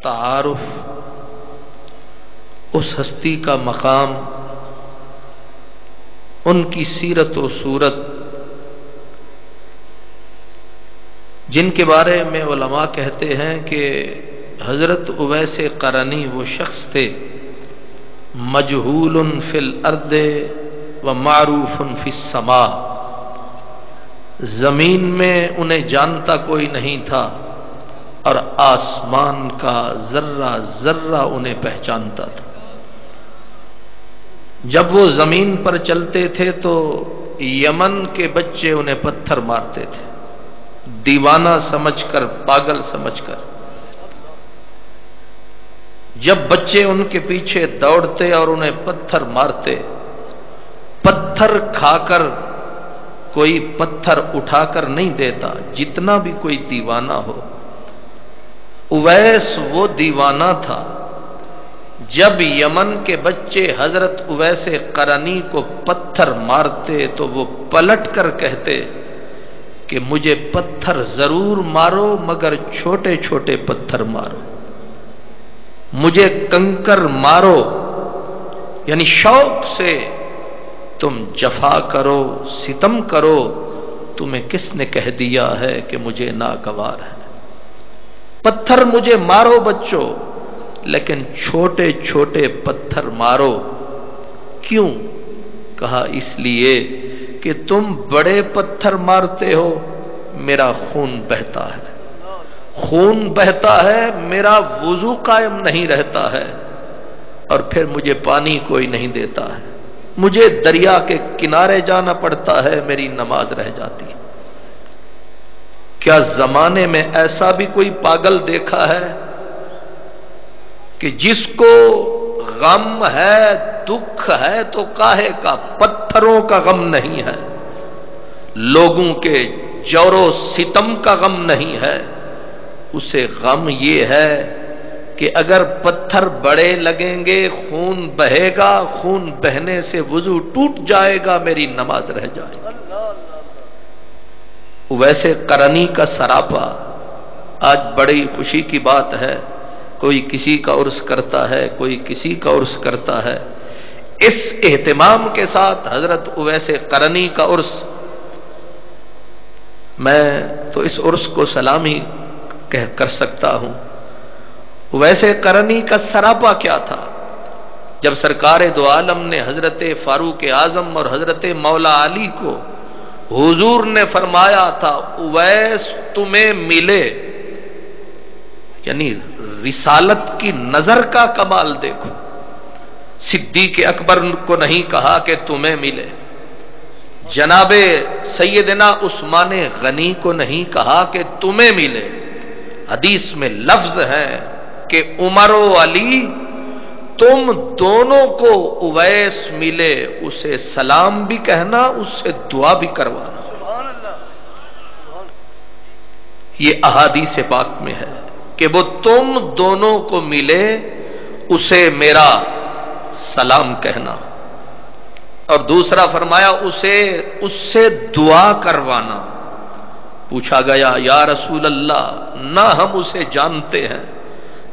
तारुफ, उस हस्ती का मकाम, उनकी सीरत व सूरत, जिनके बारे में उलमा कहते हैं कि हजरत उवैस करनी वो शख्स थे मजहूलुन फिल अर्दे व मारूफुन फिस समा, जमीन में उन्हें जानता कोई नहीं था और आसमान का जर्रा जर्रा उन्हें पहचानता था। जब वो जमीन पर चलते थे तो यमन के बच्चे उन्हें पत्थर मारते थे, दीवाना समझकर, पागल समझकर। जब बच्चे उनके पीछे दौड़ते और उन्हें पत्थर मारते, पत्थर खाकर कोई पत्थर उठाकर नहीं देता, जितना भी कोई दीवाना हो। उवैस वो दीवाना था। जब यमन के बच्चे हजरत उवैस करनी को पत्थर मारते तो वो पलट कर कहते कि मुझे पत्थर जरूर मारो मगर छोटे छोटे पत्थर मारो, मुझे कंकर मारो, यानी शौक से तुम जफा करो, सितम करो, तुम्हें किसने कह दिया है कि मुझे नागवार है। पत्थर मुझे मारो बच्चों, लेकिन छोटे छोटे पत्थर मारो। क्यों? कहा इसलिए कि तुम बड़े पत्थर मारते हो, मेरा खून बहता है, खून बहता है, मेरा वुजू कायम नहीं रहता है, और फिर मुझे पानी कोई नहीं देता है, मुझे दरिया के किनारे जाना पड़ता है, मेरी नमाज रह जाती है। क्या जमाने में ऐसा भी कोई पागल देखा है कि जिसको गम है, दुख है तो काहे का, पत्थरों का गम नहीं है, लोगों के जौरो सितम का गम नहीं है, उसे गम ये है कि अगर पत्थर बड़े लगेंगे खून बहेगा, खून बहने से वुजू टूट जाएगा, मेरी नमाज रह जाएगी। वैसे करनी का सरापा। आज बड़ी खुशी की बात है, कोई किसी का उर्स करता है, कोई किसी का उर्स करता है। इस एहतिमाम के साथ हजरत उवैस करनी का उर्स, मैं तो इस उर्स को सलामी कर सकता हूं। वैसे करनी का सरापा क्या था? जब सरकार दो आलम ने हजरत फारूक आजम और हजरत मौला अली को हुजूर ने फरमाया था उवैस तुम्हें मिले, यानी रिसालत की नजर का कमाल देखो। सिद्दीक अकबर को नहीं कहा कि तुम्हें मिले, जनाबे सैयदना उस्मान गनी को नहीं कहा कि तुम्हें मिले। हदीस में लफ्ज है कि उमर व अली तुम दोनों को उवैस मिले, उसे सलाम भी कहना, उससे दुआ भी करवाना। ये अहादीस पाक में है कि वो तुम दोनों को मिले, उसे मेरा सलाम कहना। और दूसरा फरमाया उससे दुआ करवाना। पूछा गया या रसूल अल्लाह, ना हम उसे जानते हैं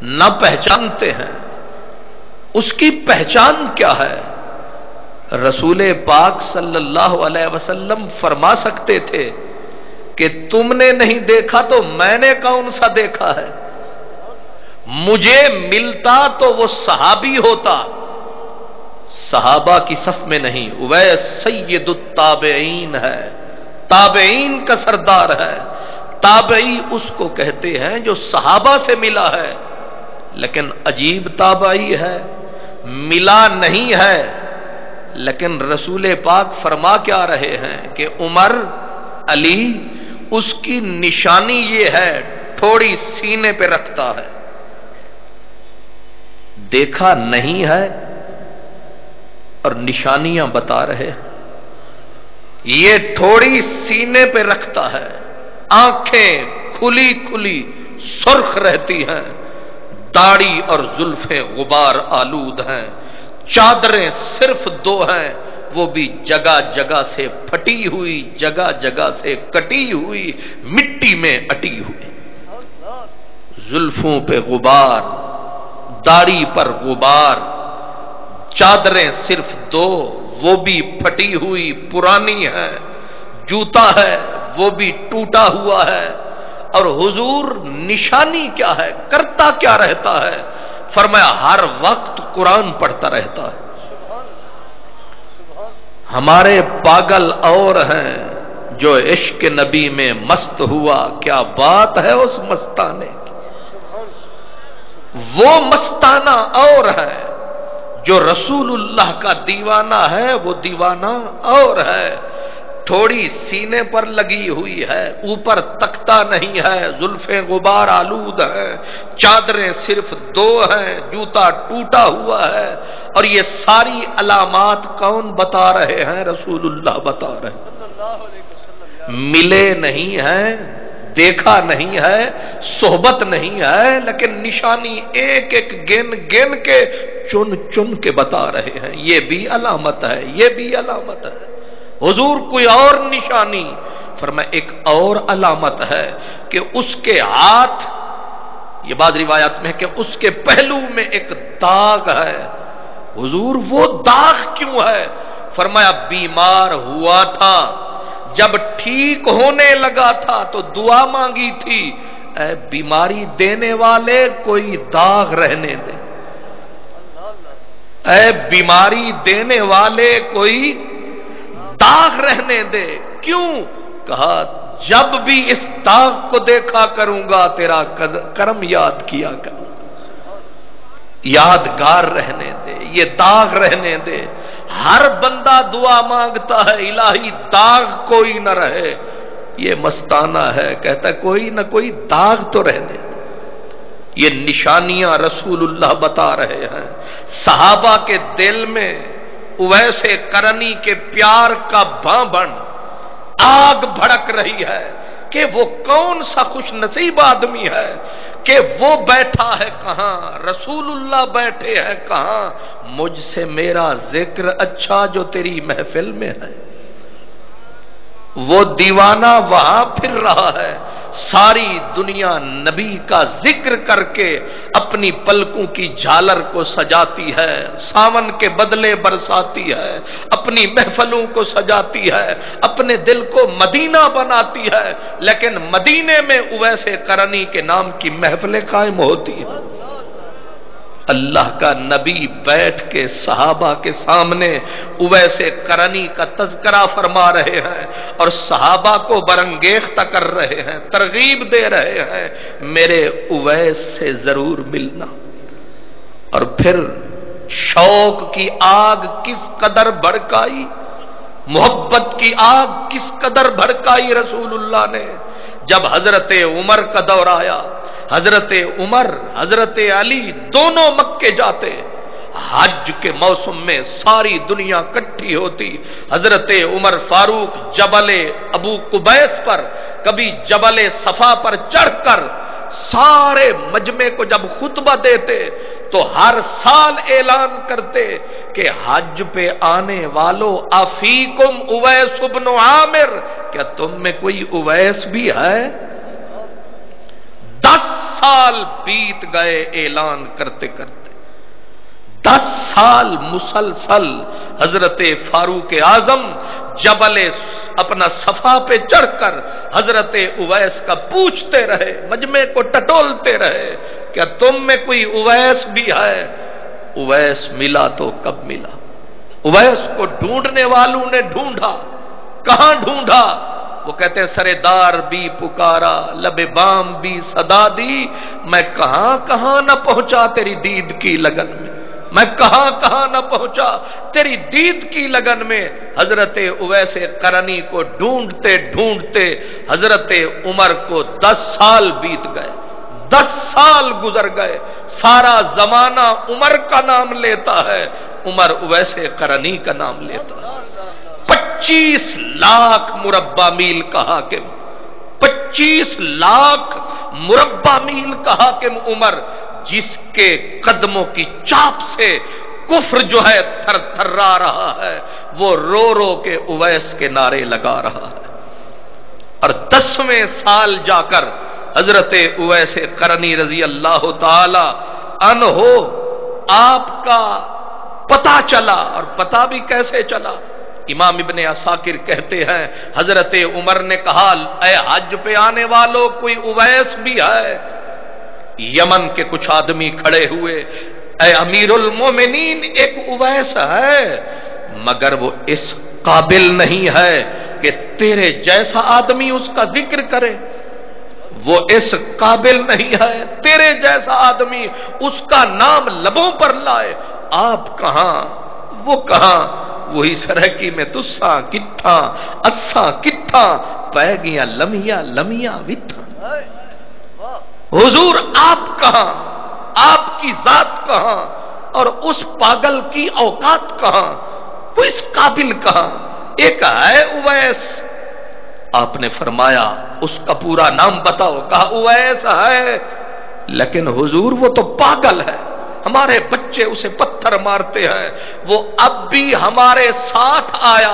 ना पहचानते हैं, उसकी पहचान क्या है? रसूल पाक सल्लल्लाहु अलैहि वसल्लम फरमा सकते थे कि तुमने नहीं देखा तो मैंने कौन सा देखा है। मुझे मिलता तो वो सहाबी होता, सहाबा की सफ में नहीं। उवैस सय्यदुत ताबईन है, ताबईन का सरदार है। ताबई उसको कहते हैं जो सहाबा से मिला है, लेकिन अजीब ताबई है, मिला नहीं है। लेकिन रसूल पाक फरमा क्या रहे हैं कि उमर अली उसकी निशानी ये है, थोड़ी सीने पे रखता है। देखा नहीं है और निशानियां बता रहे हैं। ये थोड़ी सीने पे रखता है, आंखें खुली खुली सुर्ख रहती हैं, दाढ़ी और जुल्फें गुबार आलूद हैं, चादरें सिर्फ दो हैं, वो भी जगह जगह से फटी हुई, जगह जगह से कटी हुई, मिट्टी में अटी हुई, जुल्फों पे गुबार, दाढ़ी पर गुबार, चादरें सिर्फ दो वो भी फटी हुई पुरानी है, जूता है वो भी टूटा हुआ है। और हुजूर निशानी क्या है, करता क्या रहता है? फरमाया हर वक्त कुरान पढ़ता रहता है। हमारे पागल और हैं जो इश्क नबी में मस्त हुआ, क्या बात है उस मस्ताने की। वो मस्ताना और है जो रसूलुल्लाह का दीवाना है, वो दीवाना और है। थोड़ी सीने पर लगी हुई है, ऊपर तख्ता नहीं है, जुल्फे गुबार आलूद है, चादरें सिर्फ दो हैं, जूता टूटा हुआ है। और ये सारी अलामात कौन बता रहे हैं? रसूलुल्लाह बता रहे हैं। मिले नहीं हैं, देखा नहीं है, सोहबत नहीं है, लेकिन निशानी एक एक गिन गिन के चुन चुन के बता रहे हैं। ये भी अलामत है, ये भी अलामत है। हुजूर कोई और निशानी, फरमाया एक और अलामत है कि उसके हाथ, ये बात रिवायत में है कि उसके पहलू में एक दाग है। हुजूर वो दाग क्यों है? फरमाया बीमार हुआ था, जब ठीक होने लगा था तो दुआ मांगी थी, ऐ बीमारी देने वाले कोई दाग रहने दे, ऐ बीमारी देने वाले कोई दाग रहने दे। क्यों? कहा जब भी इस दाग को देखा करूंगा तेरा करम याद किया करूंगा। यादगार रहने दे, ये दाग रहने दे। हर बंदा दुआ मांगता है इलाही दाग कोई न रहे। ये मस्ताना है, कहता कोई न कोई दाग तो रहने दे। ये निशानियां रसूलुल्लाह बता रहे हैं। सहाबा के दिल में उवैसे करनी के प्यार का भांबन आग भड़क रही है कि वो कौन सा खुश नसीब आदमी है कि वो बैठा है कहां, रसूलुल्लाह बैठे हैं कहां। मुझसे मेरा जिक्र अच्छा जो तेरी महफिल में है। वो दीवाना वहां फिर रहा है, सारी दुनिया नबी का जिक्र करके अपनी पलकों की झालर को सजाती है, सावन के बदले बरसाती है, अपनी महफलों को सजाती है, अपने दिल को मदीना बनाती है। लेकिन मदीने में उवैसे करनी के नाम की महफिलें कायम होती हैं। अल्लाह का नबी बैठ के सहाबा के सामने उवैसे करनी का तज़किरा फरमा रहे हैं और सहाबा को बरंगेख्ता कर रहे हैं, तरगीब दे रहे हैं, मेरे उवैस से जरूर मिलना। और फिर शौक की आग किस कदर भड़काई, मोहब्बत की आग किस कदर भड़काई रसूलुल्लाह ने। जब हजरत उमर का दौर आया, हजरत उमर हजरत अली दोनों मक्के जाते, हज के मौसम में सारी दुनिया इकट्ठी होती। हजरत उमर फारूक जबल अबू कुबैस पर, कभी जबल सफा पर चढ़कर सारे मजमे को जब खुतबा देते तो हर साल ऐलान करते कि हज पे आने वालों अफीकुम उवैस इब्न आमिर, क्या तुम में कोई उवैस भी है? 10 साल बीत गए ऐलान करते करते, 10 साल मुसलसल हजरत फारूक आजम जबल अपना सफा पे चढ़कर हजरत उवैस का पूछते रहे, मजमे को टटोलते रहे, क्या तुम में कोई उवैस भी है? उवैस मिला तो कब मिला? उवैस को ढूंढने वालों ने ढूंढा, कहां ढूंढा? वो कहते सरेदार भी पुकारा, लबे बाम भी सदा दी, मैं कहां कहां न पहुंचा तेरी दीद की लगन में, मैं कहां कहां न पहुंचा तेरी दीद की लगन में। हजरत उवैस करनी को ढूंढते ढूंढते हजरत उमर को 10 साल बीत गए, 10 साल गुजर गए। सारा जमाना उमर का नाम लेता है, उमर उवैस करनी का नाम लेता है। 25 लाख मुरब्बा मील का हाकिम, 25 लाख मुरब्बा मील का हाकिम उमर, जिसके कदमों की चाप से कुफ्र जो है थर थर्रा रहा है, वो रो रो के उवैस के नारे लगा रहा है। और 10वें साल जाकर हजरत उवैस करनी रजी अल्लाह ताला अन्हो आपका पता चला, और पता भी कैसे चला? इमाम इब्ने असाकिर कहते हैं हजरत उमर ने कहा, ऐ हज पे आने वालों, कोई उवैस भी है? यमन के कुछ आदमी खड़े हुए, ऐ अमीरुल मोमिनीन, एक उवैस है, मगर वो इस काबिल नहीं है कि तेरे जैसा आदमी उसका जिक्र करे। वो इस काबिल नहीं है तेरे जैसा आदमी उसका नाम लबों पर लाए। आप कहां, वो कहां? वही सरहकी में तुस्सा कित्था, अस्सा कित्था, पैगियां लमिया लमिया विथा। हुजूर आप कहां, आपकी जात कहां, और उस पागल की औकात कहां, वो इस काबिल कहां? एक है उवैस, आपने फरमाया उसका पूरा नाम बताओ, कहा उवैस है, लेकिन हुजूर वो तो पागल है, हमारे बच्चे उसे पत्थर मारते हैं, वो अब भी हमारे साथ आया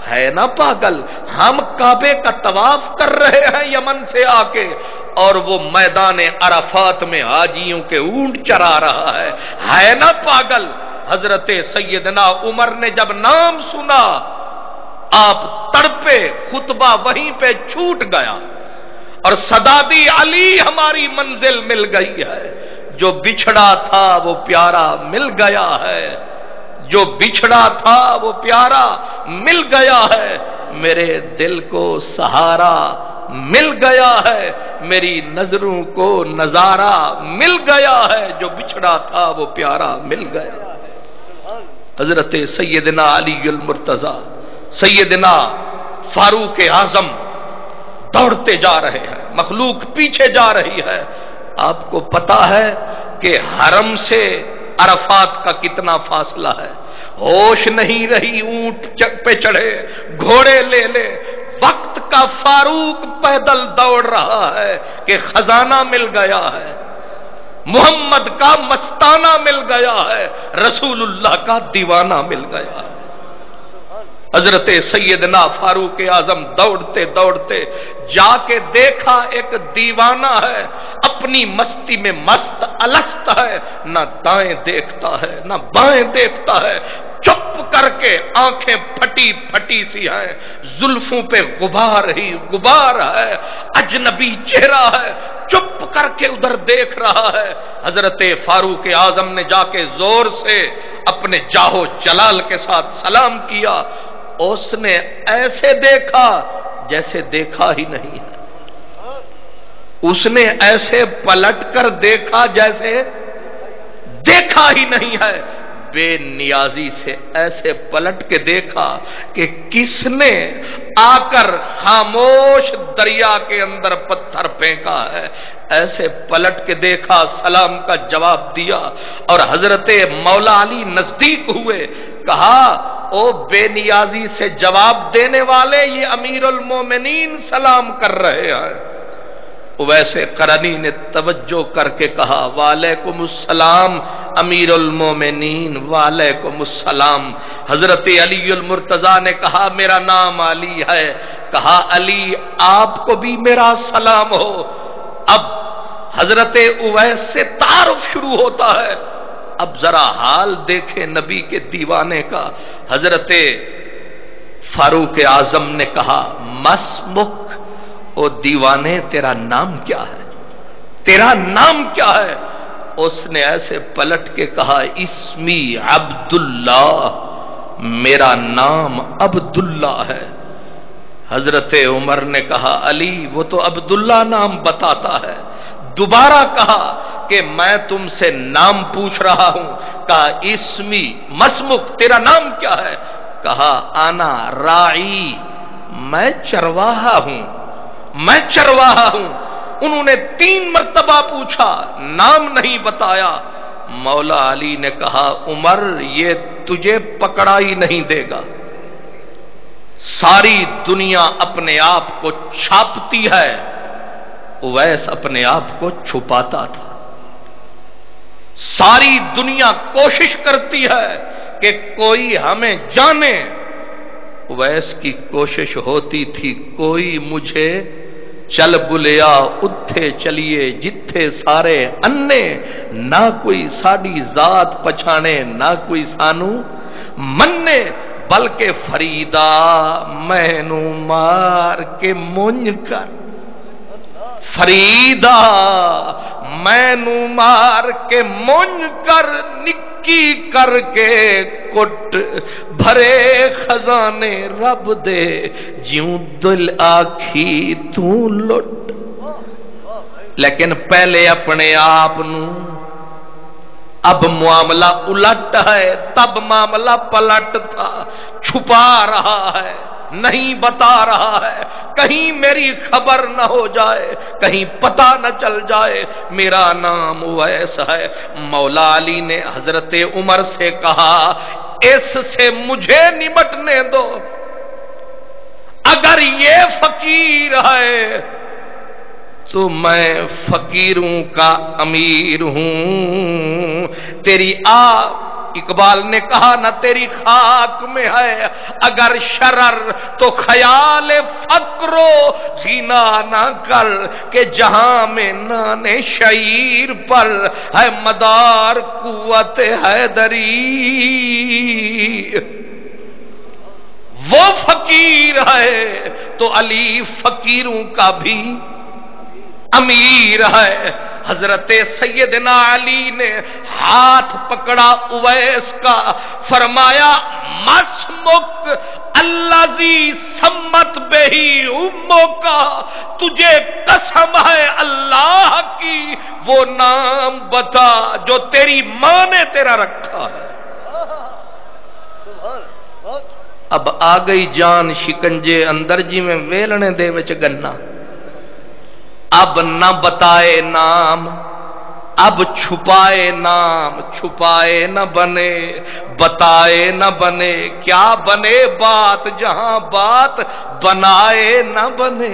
है ना पागल? हम काबे का तवाफ कर रहे हैं यमन से आके, और वो मैदान अराफात में हाजियों के ऊंट चरा रहा है ना पागल? हजरत सैयदना उमर ने जब नाम सुना, आप तड़पे, खुतबा वहीं पे छूट गया, और सदादी अली हमारी मंजिल मिल गई है। जो बिछड़ा था वो प्यारा मिल गया है, जो बिछड़ा था वो प्यारा मिल गया है, मेरे दिल को सहारा मिल गया है, मेरी नजरों को नजारा मिल गया है, जो बिछड़ा था वो प्यारा मिल गया है। हजरत सैयदना अली अल मुर्तजा, सैयदना फारूक आजम दौड़ते जा रहे हैं, मखलूक पीछे जा रही है। आपको पता है कि हरम से अरफात का कितना फासला है? होश नहीं रही, ऊंट पे चढ़े, घोड़े ले ले, वक्त का फारूक पैदल दौड़ रहा है कि खजाना मिल गया है, मोहम्मद का मस्ताना मिल गया है, रसूलुल्लाह का दीवाना मिल गया है। हजरत सैयदना फारूक आजम दौड़ते दौड़ते जाके देखा एक दीवाना है, अपनी मस्ती में मस्त अलस्त है, ना दाएं देखता है ना बाएं देखता है, चुप करके आंखें फटी फटी सी हैं, जुल्फों पे गुबार ही गुबार है, अजनबी चेहरा है, चुप करके उधर देख रहा है। हजरत फारूक आजम ने जाके जोर से अपने जाहो जलाल के साथ सलाम किया। उसने ऐसे देखा जैसे देखा ही नहीं है, उसने ऐसे पलट कर देखा जैसे देखा ही नहीं है, बेनियाजी से ऐसे पलट के देखा कि किसने आकर खामोश दरिया के अंदर पत्थर फेंका है। ऐसे पलट के देखा, सलाम का जवाब दिया, और हजरत मौला अली नजदीक हुए, कहा ओ बेनियाजी से जवाब देने वाले, ये अमीरुल मोमिनीन सलाम कर रहे हैं। वैसे करनी ने तवज्जो करके कहा, वालेकुमुस्सलाम अमीरुल मोमिनीन, वालेकुमुस्सलाम। हजरत अली अल मुर्तजा ने कहा, मेरा नाम अली है। कहा, अली आपको भी मेरा सलाम हो। अब हजरत उवैस से तारुफ शुरू होता है। अब जरा हाल देखे नबी के दीवाने का। हजरत फारूक आजम ने कहा, मसमुख, ओ दीवाने तेरा नाम क्या है, तेरा नाम क्या है? उसने ऐसे पलट के कहा, इस्मी अब्दुल्ला, मेरा नाम अब्दुल्ला है। हजरत उमर ने कहा, अली वो तो अब्दुल्ला नाम बताता है। दोबारा कहा कि मैं तुमसे नाम पूछ रहा हूं। कहा, इस्मी मसमुख, तेरा नाम क्या है? कहा, आना राई, मैं चरवाहा हूं, मैं चरवाहा हूं। उन्होंने 3 मर्तबा पूछा, नाम नहीं बताया। मौला अली ने कहा, उमर ये तुझे पकड़ा ही नहीं देगा। सारी दुनिया अपने आप को छापती है, उवैस अपने आप को छुपाता था। सारी दुनिया कोशिश करती है कि कोई हमें जाने, उवैस की कोशिश होती थी कोई मुझे चल बुलिया उत्थे चलिए जिथे सारे अन्ने, ना कोई साड़ी जात पछाणे ना कोई सानू मन्ने, बल्कि फरीदा मैनू मार के मुंज कर, फरीदा मैनू मार के मुंज कर, निक्की करके कुट भरे खजाने रब दे, ज्यों दिल आखी तू लुट। लेकिन पहले अपने आप नू, अब मामला उलट है, तब मामला पलट था। छुपा रहा है, नहीं बता रहा है, कहीं मेरी खबर न हो जाए, कहीं पता न चल जाए मेरा नाम उवैस है। मौला अली ने हजरत उमर से कहा, इससे मुझे निपटने दो, अगर ये फकीर है तो मैं फकीरों का अमीर हूं। तेरी इकबाल ने कहा ना तेरी खाक में है, अगर शरर तो ख्याल फक्रो जीना ना कर, के जहां में नाने शईर पर है मदार कुव्वत हैदरी। वो फकीर है तो अली फकीरों का भी अमीर है। हजरत सैयदना अली ने हाथ पकड़ा उवैस का, फरमाया मसमुक अल्लाजी सम्मत बेही उम्मो का, तुझे कसम है अल्लाह की वो नाम बता जो तेरी मां ने तेरा रखा है। अब आ गई जान शिकंजे अंदर जिवें वेलने दे विच गन्ना। अब न बताए नाम, अब छुपाए नाम, छुपाए न बने, बताए न बने, क्या बने बात जहां बात बनाए न बने।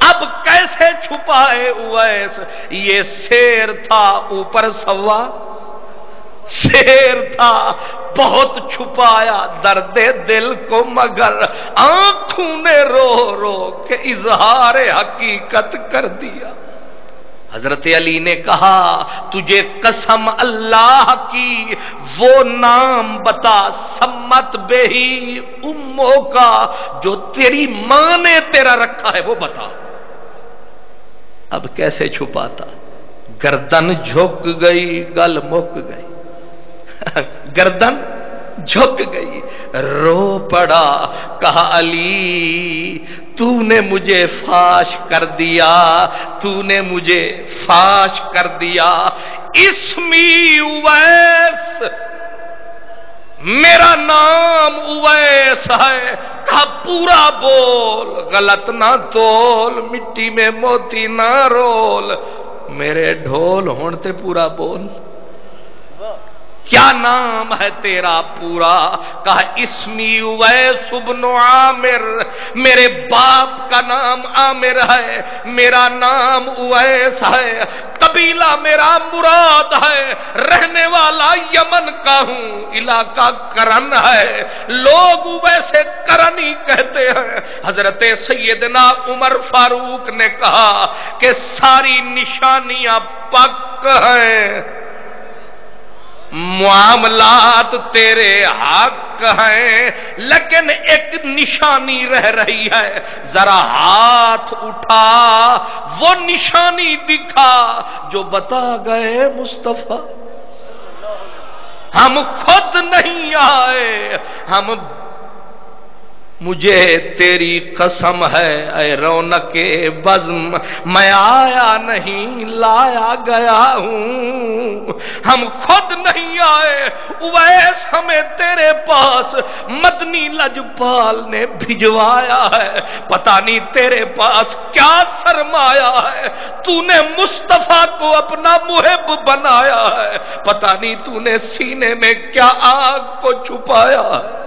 अब कैसे छुपाए उवैस, ये शेर था ऊपर सवा शेर था, बहुत छुपाया दर्दे दिल को, मगर आंखों ने रो रो के इजहार हकीकत कर दिया। हजरत अली ने कहा, तुझे कसम अल्लाह की वो नाम बता, सम्मत बेही उम्मो का, जो तेरी मां ने तेरा रखा है वो बता। अब कैसे छुपाता, गर्दन झुक गई, गल मुक गई, गर्दन झुक गई, रो पड़ा, कहा अली तूने मुझे फाश कर दिया, तूने मुझे फाश कर दिया। इस्मी उवैस, मेरा नाम उवैस है। कहा पूरा बोल, गलत ना तोल, मिट्टी में मोती ना रोल, मेरे ढोल होने ते पूरा बोल। क्या नाम है तेरा पूरा? कहा इस्मी उवैस इब्न आमिर, मेरे बाप का नाम आमिर है, मेरा नाम उवैस है, कबीला मेरा मुराद है, रहने वाला यमन का हूं, इलाका करन है, लोग वैसे करनी कहते हैं। हजरत सैयदना उमर फारूक ने कहा कि सारी निशानियां पक हैं, मामलात तेरे हक हैं, लेकिन एक निशानी रह रही है, जरा हाथ उठा वो निशानी दिखा जो बता गए मुस्तफा। हम खुद नहीं आए, हम मुझे तेरी कसम है ऐ रौनके बज़्म, मैं आया नहीं लाया गया हूं। हम खुद नहीं आए उवैस, हमें तेरे पास मदनी लजपाल ने भिजवाया है। पता नहीं तेरे पास क्या सरमाया है, तूने मुस्तफा को अपना मुहिब बनाया है, पता नहीं तूने सीने में क्या आग को छुपाया है,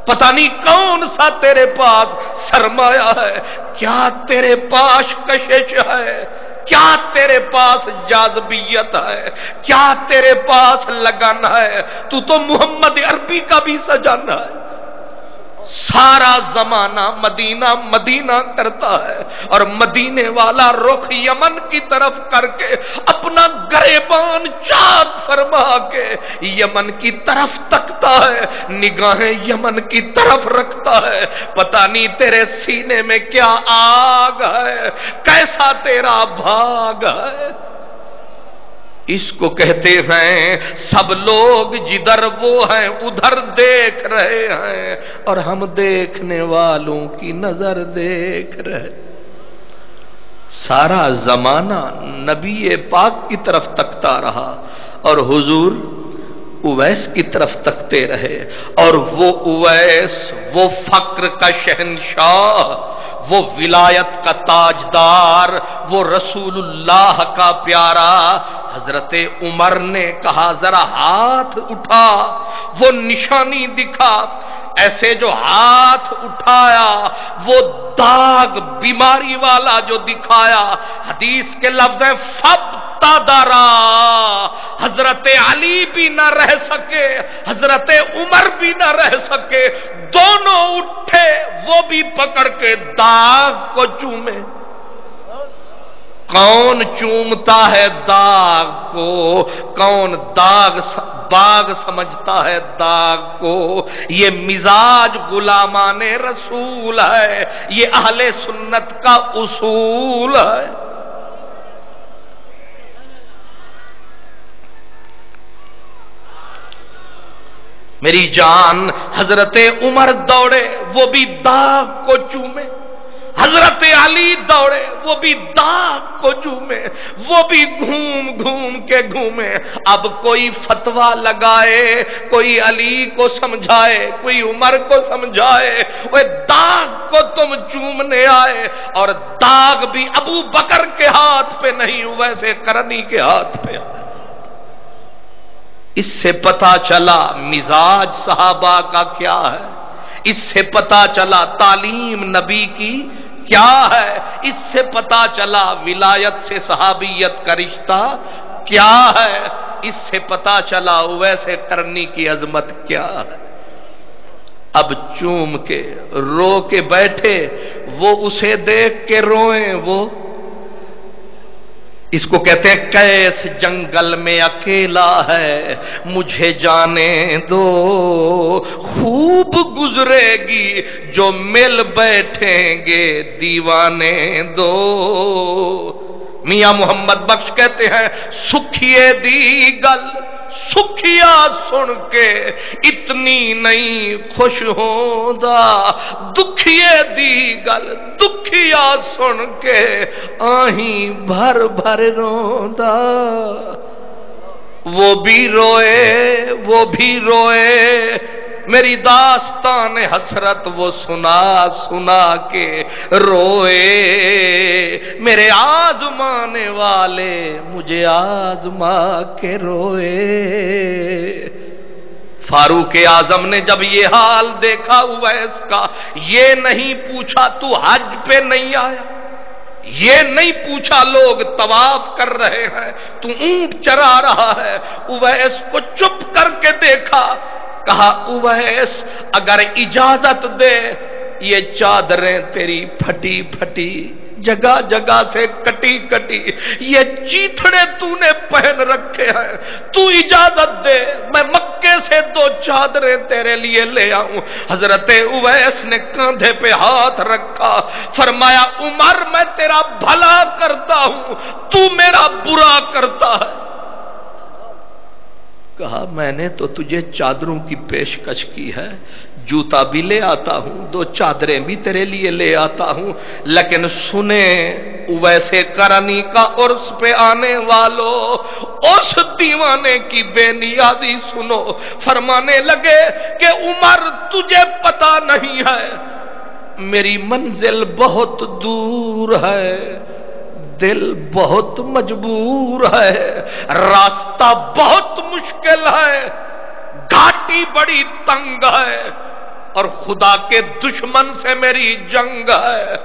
पता नहीं कौन सा तेरे पास सरमाया है, क्या तेरे पास कशिश है, क्या तेरे पास जाज़बियत है, क्या तेरे पास लगन है। तू तो मोहम्मद अरबी का भी सजन है, سارا زمانہ مدینہ مدینہ کرتا ہے اور مدینے والا رخ یمن کی طرف کر کے اپنا گریبان چاک فرما کے یمن کی طرف تکتا ہے، نگاہیں یمن کی طرف رکھتا ہے۔ پتہ نہیں تیرے سینے میں کیا آگ ہے، کیسا تیرا بھاگ ہے۔ اس کو کہتے ہیں سب لوگ جدھر وہ ہیں ادھر دیکھ رہے ہیں اور ہم دیکھنے والوں کی نظر دیکھ رہے۔ سارا زمانہ نبی پاک کی طرف تکتا رہا اور حضور اویس کی طرف تکتے رہے، اور وہ اویس، وہ فقر کا شہنشاہ، وہ ولایت کا تاجدار، وہ رسول اللہ کا پیارا، حضرت عمر نے کہا ذرا ہاتھ اٹھا، وہ نشانی دکھا۔ ایسے جو ہاتھ اٹھایا وہ داغ بیماری والا جو دکھایا، حدیث کے لفظ ہیں فابتدرا، حضرت علی بھی نہ رہ سکے، حضرت عمر بھی نہ رہ سکے، دونوں اٹھے، وہ بھی پکڑ کے داغ کو چومے۔ کون چومتا ہے داغ کو؟ کون باغ سمجھتا ہے داغ کو؟ یہ مزاج غلامان رسول ہے، یہ اہل سنت کا اصول ہے۔ میری جان، حضرت عمر دوڑے، وہ بھی داغ کو چومے، حضرت علی دوڑے، وہ بھی داغ کو چومے، وہ بھی گھوم گھوم کے گھومے۔ اب کوئی فتویٰ لگائے، کوئی علی کو سمجھائے، کوئی عمر کو سمجھائے، وہ داغ کو تم چومنے آئے، اور داغ بھی ابو بکر کے ہاتھ پہ نہیں، ویسے کرنی کے ہاتھ پہ۔ اس سے پتا چلا مزاج صحابہ کا کیا ہے، اس سے پتا چلا تعلیم نبی کی کیا ہے، اس سے پتا چلا ولایت سے صحابیت کا رشتہ کیا ہے، اس سے پتا چلا ویسے کرنی کی عظمت کیا ہے۔ اب چوم کے رو کے بیٹھے، وہ اسے دیکھ کے روئیں، وہ اس کو کہتے ہیں کیس جنگل میں اکیلا ہے مجھے جانے دو، خوب گزرے گی جو مل بیٹھیں گے دیوانے دو۔ میاں محمد بخش کہتے ہیں سکھیے دی گل سکھیا سن کے اتنی نہیں خوش ہوندا، دکھیے دی گل دکھیا سن کے آہیں بھر بھر روندا۔ وہ بھی روئے، وہ بھی روئے، میری داستان حسرت وہ سنا سنا کے روئے، میرے آزمانے والے مجھے آزما کے روئے۔ فاروق اعظم نے جب یہ حال دیکھا اویس کا، یہ نہیں پوچھا تو حج پہ نہیں آیا، یہ نہیں پوچھا لوگ طواف کر رہے ہیں تو اونٹ چرا رہا ہے، اویس کو چپ کر کے دیکھا، کہا اویس اگر اجازت دے یہ چادریں تیری پھٹی پھٹی جگہ جگہ سے کٹی کٹی، یہ چیتھڑے تو نے پہن رکھے ہیں، تو اجازت دے میں مکے سے 2 چادریں تیرے لیے لے آؤں۔ حضرت اویس نے کاندھے پہ ہاتھ رکھا، فرمایا عمر میں تیرا بھلا کرتا ہوں، تو میرا برا کرتا ہے۔ کہا میں نے تو تجھے چادروں کی پیشکش کی ہے، جوتا بھی لے آتا ہوں، 2 چادریں بھی تیرے لیے لے آتا ہوں، لیکن سنیں ویسے کرنی کا عرس پہ آنے والوں، اس دیوانے کی بے نیازی سنو۔ فرمانے لگے کہ عمر تجھے پتا نہیں ہے میری منزل بہت دور ہے، دل بہت مجبور ہے، راستہ بہت مشکل ہے، گھاٹی بڑی تنگ ہے، اور خدا کے دشمن سے میری جنگ ہے۔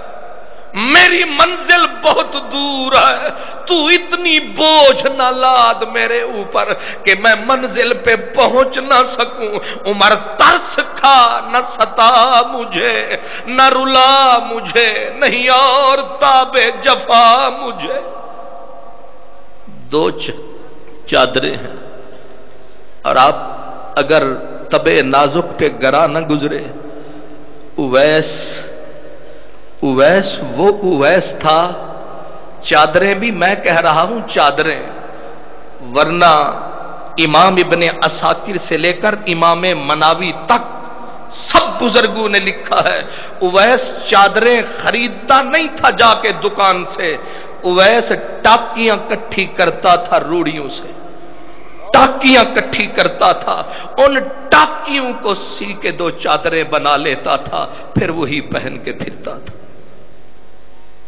میری منزل بہت دور ہے، تو اتنی بوجھ نہ لاد میرے اوپر کہ میں منزل پہ پہنچ نہ سکوں۔ عمر ترس کھا، نہ ستا مجھے، نہ رلا مجھے، نہیں اور تاب جفا مجھے۔ دو چادریں ہیں، اور آپ اگر تبے نازک پہ گرا نہ گزرے۔ اویس وہ اویس تھا، چادریں بھی میں کہہ رہا ہوں چادریں، ورنہ امام ابن عساکر سے لے کر امام مناوی تک سب بزرگوں نے لکھا ہے اویس چادریں خریدتا نہیں تھا جا کے دکان سے، اویس ٹاکیاں کٹھی کرتا تھا روڑیوں سے، ٹاکیاں کٹھی کرتا تھا، ان ٹاکیوں کو سی کے دو چادریں بنا لیتا تھا، پھر وہی پہن کے پھرتا تھا۔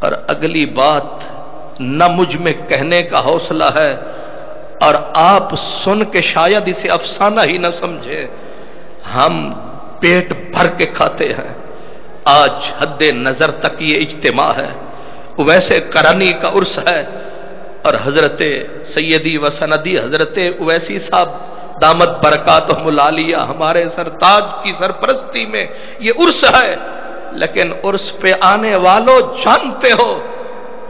اور اگلی بات نہ مجھ میں کہنے کا حوصلہ ہے، اور آپ سن کے شاید اسے افسانہ ہی نہ سمجھے، ہم پیٹ بھر کے کھاتے ہیں۔ آج حد نظر تک یہ اجتماع ہے، ویسے کرنی کا عرس ہے، اور حضرت سیدی و سندی حضرت اویسی صاحب دامت برکاتہم العالیہ ہمارے سرتاج کی سرپرستی میں یہ عرس ہے، لیکن عرس پہ آنے والوں جانتے ہو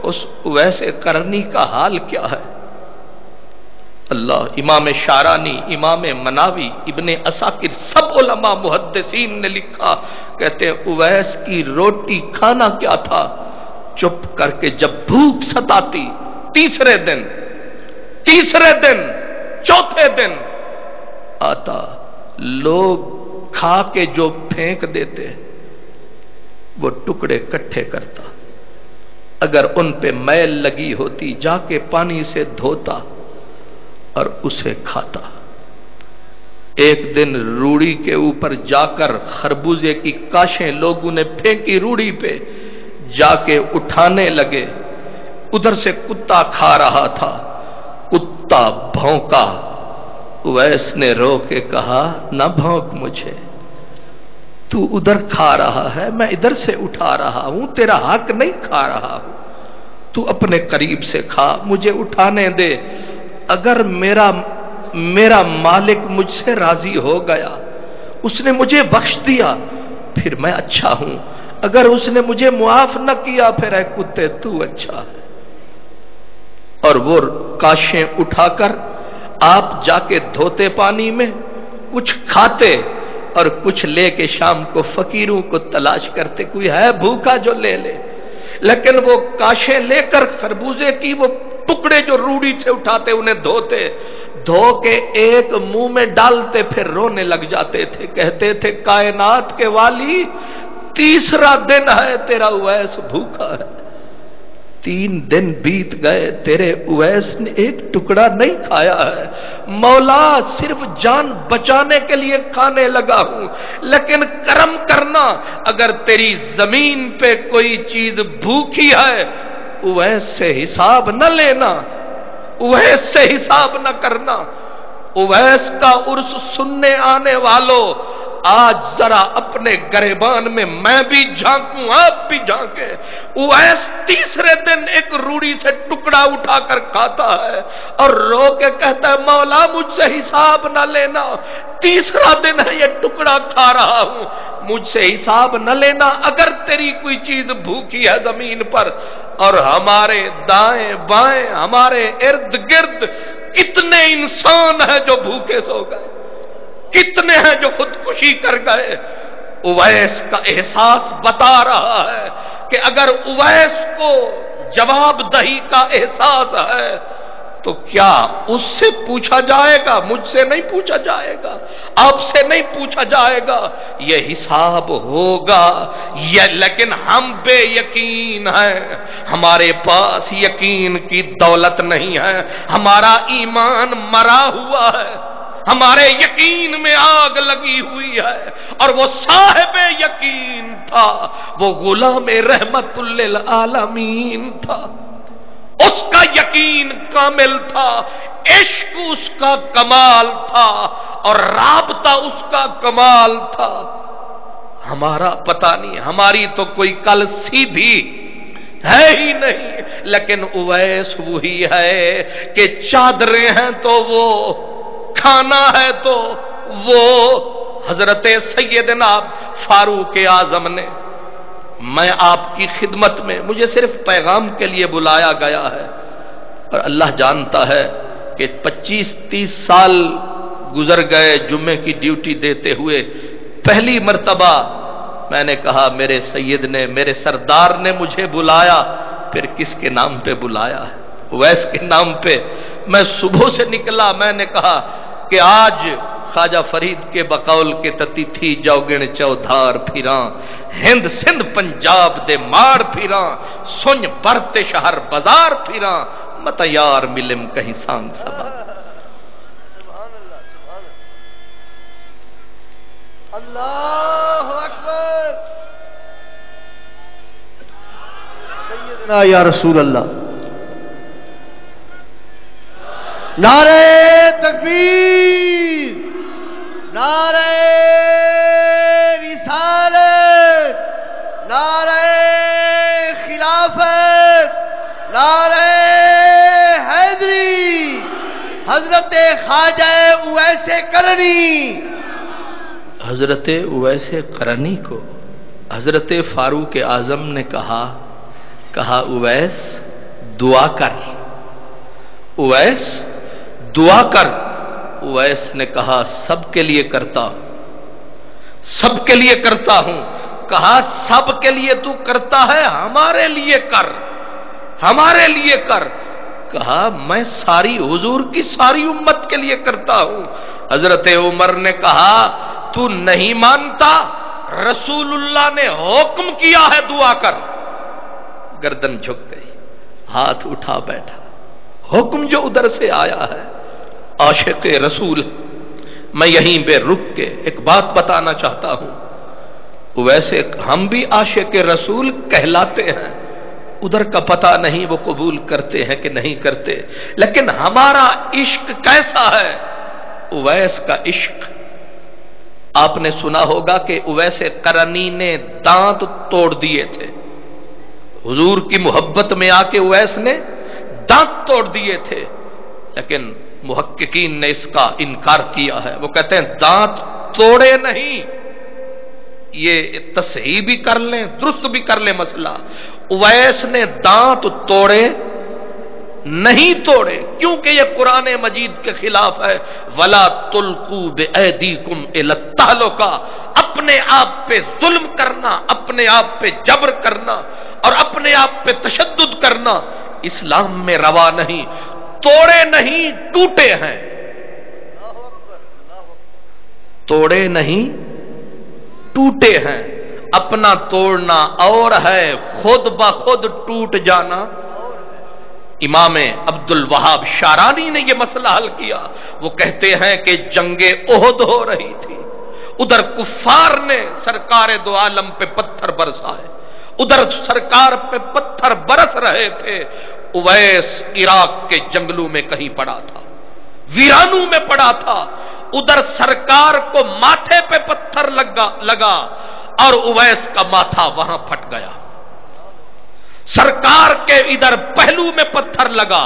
اس اویس کرنی کا حال کیا ہے؟ اللہ، امام شارانی، امام مناوی، ابن عساکر، سب علماء محدثین نے لکھا، کہتے ہیں اویس کی روٹی کھانا کیا تھا؟ چپ کر کے جب بھوک ستاتی، تیسرے دن، چوتھے دن آتا، لوگ کھا کے جو پھینک دیتے وہ ٹکڑے کٹھے کرتا، اگر ان پہ میل لگی ہوتی جا کے پانی سے دھوتا اور اسے کھاتا۔ ایک دن روڑی کے اوپر جا کر خربوزے کی کاشیں لوگوں نے پھینکی، روڑی پہ جا کے اٹھانے لگے، ادھر سے کتا کھا رہا تھا، کتا بھونکا، اویس نے رو کے کہا نہ بھونک مجھے، تو ادھر کھا رہا ہے، میں ادھر سے اٹھا رہا ہوں، تیرا حق نہیں کھا رہا ہوں، تو اپنے قریب سے کھا، مجھے اٹھانے دے، اگر میرا مالک مجھ سے راضی ہو گیا، اس نے مجھے بخش دیا، پھر میں اچھا ہوں، اگر اس نے مجھے معاف نہ کیا پھر اے کتے تو اچھا ہے۔ اور وہ کاشیں اٹھا کر آپ جا کے دھوتے پانی میں، کچھ کھاتے اور کچھ لے کے شام کو فقیروں کو تلاش کرتے، کوئی ہے بھوکا جو لے لے، لیکن وہ کاشیں لے کر خربوزے کی وہ ٹکڑے جو روڑی سے اٹھاتے انہیں دھوتے، دھو کے ایک منہ میں ڈالتے، پھر رونے لگ جاتے تھے، کہتے تھے کائنات کے والی تیسرا دن ہے تیرا اویس بھوکا ہے، 3 دن بیت گئے تیرے اویس نے ایک ٹکڑا نہیں کھایا ہے، مولا صرف جان بچانے کے لیے کھانے لگا ہوں، لیکن کرم کرنا اگر تیری زمین پہ کوئی چیز بھوکی ہے اویس سے حساب نہ لینا، اویس سے حساب نہ کرنا۔ اویس کا عرس سننے آنے والوں، آج ذرا اپنے گریبان میں میں بھی جھانکوں، آپ بھی جھانکیں۔ اویس تیسرے دن ایک روڑی سے ٹکڑا اٹھا کر کھاتا ہے اور رو کے کہتا ہے مولا مجھ سے حساب نہ لینا، تیسرا دن ہے یہ ٹکڑا کھا رہا ہوں، مجھ سے حساب نہ لینا اگر تیری کوئی چیز بھوکی ہے زمین پر۔ اور ہمارے دائیں بائیں، ہمارے ارد گرد کتنے انسان ہیں جو بھوکے سو گئے، کتنے ہیں جو خودکشی کر گئے۔ اویس کا احساس بتا رہا ہے کہ اگر اویس کو جواب دہی کا احساس ہے تو کیا اس سے پوچھا جائے گا؟ مجھ سے نہیں پوچھا جائے گا، آپ سے نہیں پوچھا جائے گا، یہ حساب ہوگا۔ لیکن ہم بے یقین ہیں، ہمارے پاس یقین کی دولت نہیں ہے، ہمارا ایمان مرا ہوا ہے، ہمارے یقین میں آگ لگی ہوئی ہے، اور وہ صاحب یقین تھا، وہ غلام رحمت للعالمین تھا، اس کا یقین کامل تھا، عشق اس کا کمال تھا، اور رابطہ اس کا کمال تھا۔ ہمارا پتہ نہیں، ہماری تو کوئی کل سیدھی ہے ہی نہیں، لیکن اویس وہی ہے کہ چادریں ہیں تو وہ، کھانا ہے تو وہ۔ حضرت سیدنا فاروق اعظم نے، میں آپ کی خدمت میں، مجھے صرف پیغام کے لیے بلایا گیا ہے، اور اللہ جانتا ہے کہ 25-30 سال گزر گئے جمعے کی ڈیوٹی دیتے ہوئے، پہلی مرتبہ میں نے کہا میرے سید نے، میرے سردار نے مجھے بلایا، پھر کس کے نام پہ بلایا ہے؟ اویس کے نام پہ۔ میں صبح سے نکلا، میں نے کہا کہ آج خواجہ فرید کے بقول کے تتی تھی جوگن چودھار پھراں، ہند سندھ پنجاب دے مار پھراں، سنج برتے شہر بازار پھراں، مت یار ملم کہیں سانگ سبا۔ اللہ اکبر، سیدنا یا رسول اللہ، نعرہ تکبیر، نعرہ رسالت، نعرہ خلافت، نعرہ حیدری، حضرت خواجہ اویس قرنی۔ حضرت اویس قرنی کو حضرت فاروق اعظم نے کہا اویس دعا کر، اویس دعا کر۔ اویس نے کہا سب کے لیے کرتا ہوں، سب کے لیے کرتا ہوں۔ کہا سب کے لیے تو کرتا ہے، ہمارے لیے کر، ہمارے لیے کر۔ کہا میں ساری حضور کی ساری امت کے لیے کرتا ہوں۔ حضرت عمر نے کہا تو نہیں مانتا، رسول اللہ نے حکم کیا ہے دعا کر۔ گردن جھک گئی، ہاتھ اٹھا بیٹھا۔ حکم جو ادھر سے آیا ہے، عاشق رسول۔ میں یہیں پہ رک کے ایک بات بتانا چاہتا ہوں، ویسے ہم بھی عاشق رسول کہلاتے ہیں، ادھر کا پتہ نہیں وہ قبول کرتے ہیں کہ نہیں کرتے، لیکن ہمارا عشق کیسا ہے؟ اویس کا عشق، آپ نے سنا ہوگا کہ اویس قرنی نے دانت توڑ دیے تھے، حضور کی محبت میں آ کے اویس نے دانت توڑ دیے تھے، لیکن محققین نے اس کا انکار کیا ہے۔ وہ کہتے ہیں دانت توڑے نہیں، یہ تصحیح بھی کر لیں، درست بھی کر لیں مسئلہ، اویس نے دانت توڑے نہیں توڑے، کیونکہ یہ قرآن مجید کے خلاف ہے۔ وَلَا تُلْقُوا بِأَيْدِيكُمْ إِلَى التَّهْلُكَةِ، اپنے آپ پہ ظلم کرنا، اپنے آپ پہ جبر کرنا اور اپنے آپ پہ تشدد کرنا اسلام میں روا نہیں۔ توڑے نہیں، ٹوٹے ہیں، توڑے نہیں ٹوٹے ہیں۔ اپنا توڑنا اور ہے، خود بخود ٹوٹ جانا۔ امام عبد الوہاب شارانی نے یہ مسئلہ حل کیا، وہ کہتے ہیں کہ جنگ احد ہو رہی تھی، ادھر کفار نے سرکار دو عالم پہ پتھر برسائے، ادھر سرکار پہ پتھر برس رہے تھے۔ اویس عراق کے جنگلوں میں کہیں پڑا تھا، ویرانوں میں پڑا تھا، ادھر سرکار کو ماتھے پہ پتھر لگا اور اویس کا ماتھا وہاں پھٹ گیا۔ سرکار کے ادھر پہلو میں پتھر لگا،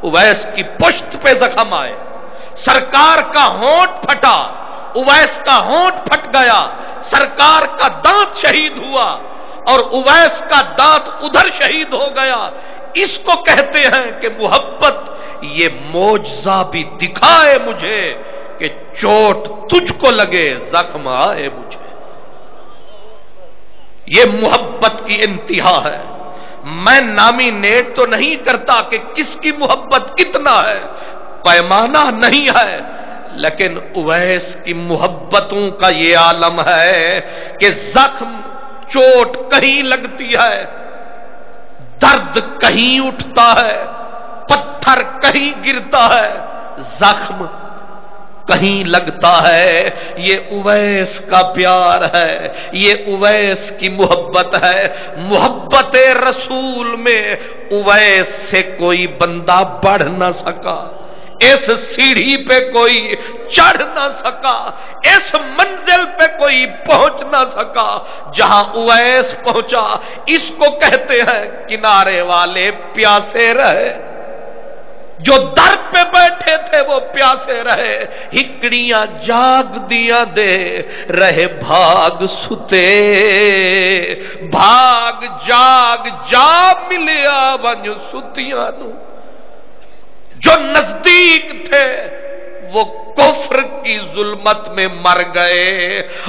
اویس کی پشت پہ زخم آئے، سرکار کا ہونٹ پھٹا، اویس کا ہونٹ پھٹ گیا، سرکار کا دانت شہید ہوا اور اویس کا دانت ادھر شہید ہو گیا۔ اس کو کہتے ہیں کہ محبت یہ معجزہ بھی دکھائے مجھے کہ چوٹ تجھ کو لگے زخم آئے مجھے۔ یہ محبت کی انتہا ہے۔ میں نامینیٹ تو نہیں کرتا کہ کس کی محبت کتنا ہے، پیمانہ نہیں ہے، لیکن اویس کی محبتوں کا یہ عالم ہے کہ زخم چوٹ کہیں لگتی ہے، درد کہیں اٹھتا ہے، پتھر کہیں گرتا ہے، زخم کہیں لگتا ہے۔ یہ اویس کا پیار ہے، یہ اویس کی محبت ہے۔ محبت رسول میں اویس سے کوئی بندہ بڑھ نہ سکا، اس سیڑھی پہ کوئی چڑھ نہ سکا، اس منزل پہ کوئی پہنچ نہ سکا جہاں اویس پہنچا۔ اس کو کہتے ہیں کنارے والے پیاسے رہے، جو در پہ بیٹھے تھے وہ پیاسے رہے، ہکڑیاں جاگ دیاں دے رہے بھاگ ستے، بھاگ جاگ جا ملیا ونج ستیاں نو۔ جو نزدیک تھے وہ کفر کی ظلمت میں مر گئے،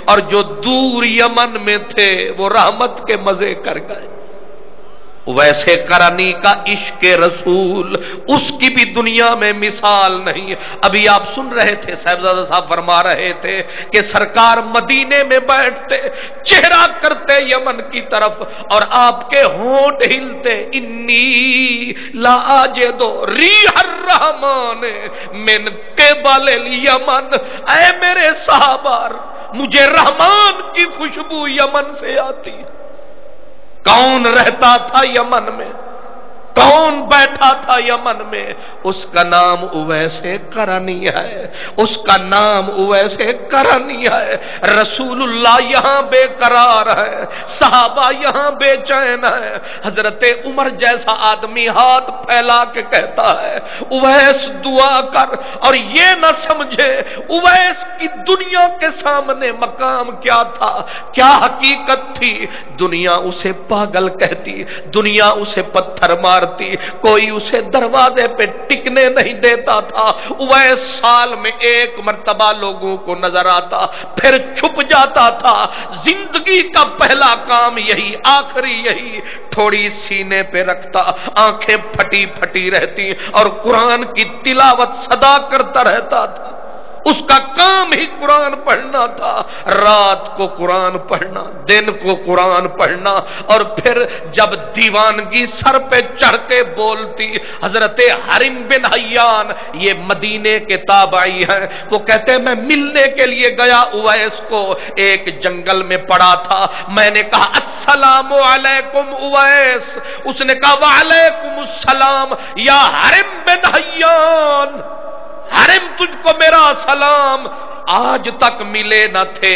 اور جو دور یمن میں تھے وہ رحمت کے مزے کر گئے۔ ویسے کرنی کا عشق رسول، اس کی بھی دنیا میں مثال نہیں۔ ابھی آپ سن رہے تھے، صاحبزادہ صاحب فرما رہے تھے کہ سرکار مدینے میں بیٹھتے، چہرہ کرتے یمن کی طرف، اور آپ کے ہونٹ ہلتے، انی لا اجدو ریح الرحمن من قبل الیمن، اے میرے صحابہ مجھے رحمان کی خوشبو یمن سے آتی۔ کون رہتا تھا یمن میں، کون بیٹھا تھا یمن میں؟ اس کا نام اویس قرنی ہے، اس کا نام اویس قرنی ہے۔ رسول اللہ یہاں بے قرار ہے، صحابہ یہاں بے چین ہے۔ حضرت عمر جیسا آدمی ہاتھ پھیلا کے کہتا ہے اویس دعا کر، اور یہ نہ سمجھے اویس کی دنیا کے سامنے مقام کیا تھا، کیا حقیقت تھی۔ دنیا اسے پاگل کہتی، دنیا اسے پتھر مار، کوئی اسے دروازے پہ ٹکنے نہیں دیتا تھا۔ اویس سال میں ایک مرتبہ لوگوں کو نظر آتا، پھر چھپ جاتا تھا۔ زندگی کا پہلا کام یہی، آخری یہی، تھوڑی سینے پہ رکھتا، آنکھیں پھٹی پھٹی رہتی اور قرآن کی تلاوت صدا کرتا رہتا تھا۔ اس کا کام ہی قرآن پڑھنا تھا، رات کو قرآن پڑھنا، دن کو قرآن پڑھنا، اور پھر جب دیوانگی سر پہ چڑھ کے بولتی، حضرت حرم بن حیان، یہ مدینے کے تابعی ہیں، وہ کہتے ہیں میں ملنے کے لیے گیا اویس کو، ایک جنگل میں پڑا تھا، میں نے کہا السلام علیکم اویس، اس نے کہا وعلیکم السلام یا حرم بن حیان، حرم تجھ کو میرا سلام۔ آج تک ملے نہ تھے،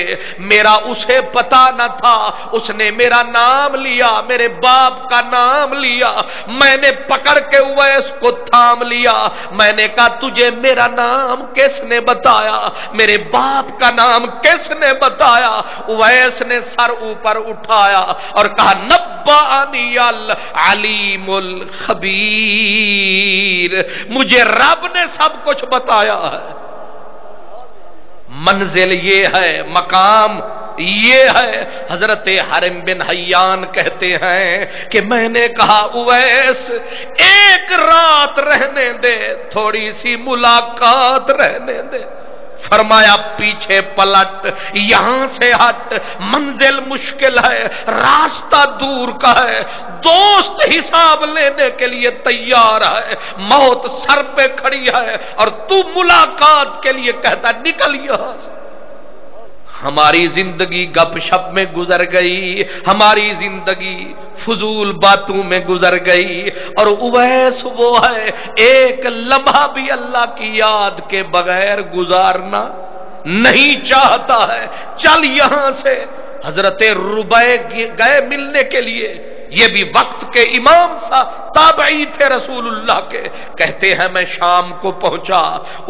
میرا اسے پتا نہ تھا، اس نے میرا نام لیا، میرے باپ کا نام لیا، میں نے پکڑ کے اویس کو تھام لیا، میں نے کہا تجھے میرا نام کس نے بتایا، میرے باپ کا نام کس نے بتایا؟ اویس نے سر اوپر اٹھایا اور کہا نبأنی العلیم الخبیر، مجھے رب نے سب کچھ بتایا ہے۔ منزل یہ ہے، مقام یہ ہے۔ حضرت حرم بن حیان کہتے ہیں کہ میں نے کہا اویس ایک رات رہنے دے، تھوڑی سی ملاقات رہنے دے۔ فرمایا پیچھے پلٹ، یہاں سے ہٹ، منزل مشکل ہے، راستہ دور کا ہے، دوست حساب لینے کے لیے تیار ہے، موت سر پہ کھڑی ہے، اور تو ملاقات کے لیے کہتا نکل یہاں سے۔ ہماری زندگی گپ شپ میں گزر گئی، ہماری زندگی فضول باتوں میں گزر گئی، اور اویس وہ ہے ایک لمحہ بھی اللہ کی یاد کے بغیر گزارنا نہیں چاہتا ہے۔ چل یہاں سے۔ حضرت ربیع گئے ملنے کے لیے، یہ بھی وقت کے امام سا تابعی تھے رسول اللہ کے، کہتے ہیں میں شام کو پہنچا،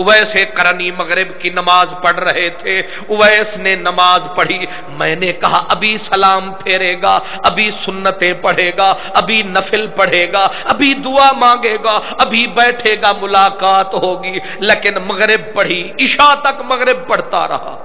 اویس قرنی مغرب کی نماز پڑھ رہے تھے، اویس نے نماز پڑھی، میں نے کہا ابھی سلام پھیرے گا، ابھی سنتیں پڑھے گا، ابھی نفل پڑھے گا، ابھی دعا مانگے گا، ابھی بیٹھے گا، ملاقات ہوگی، لیکن مغرب پڑھی، عشاء تک مغرب پڑھتا رہا،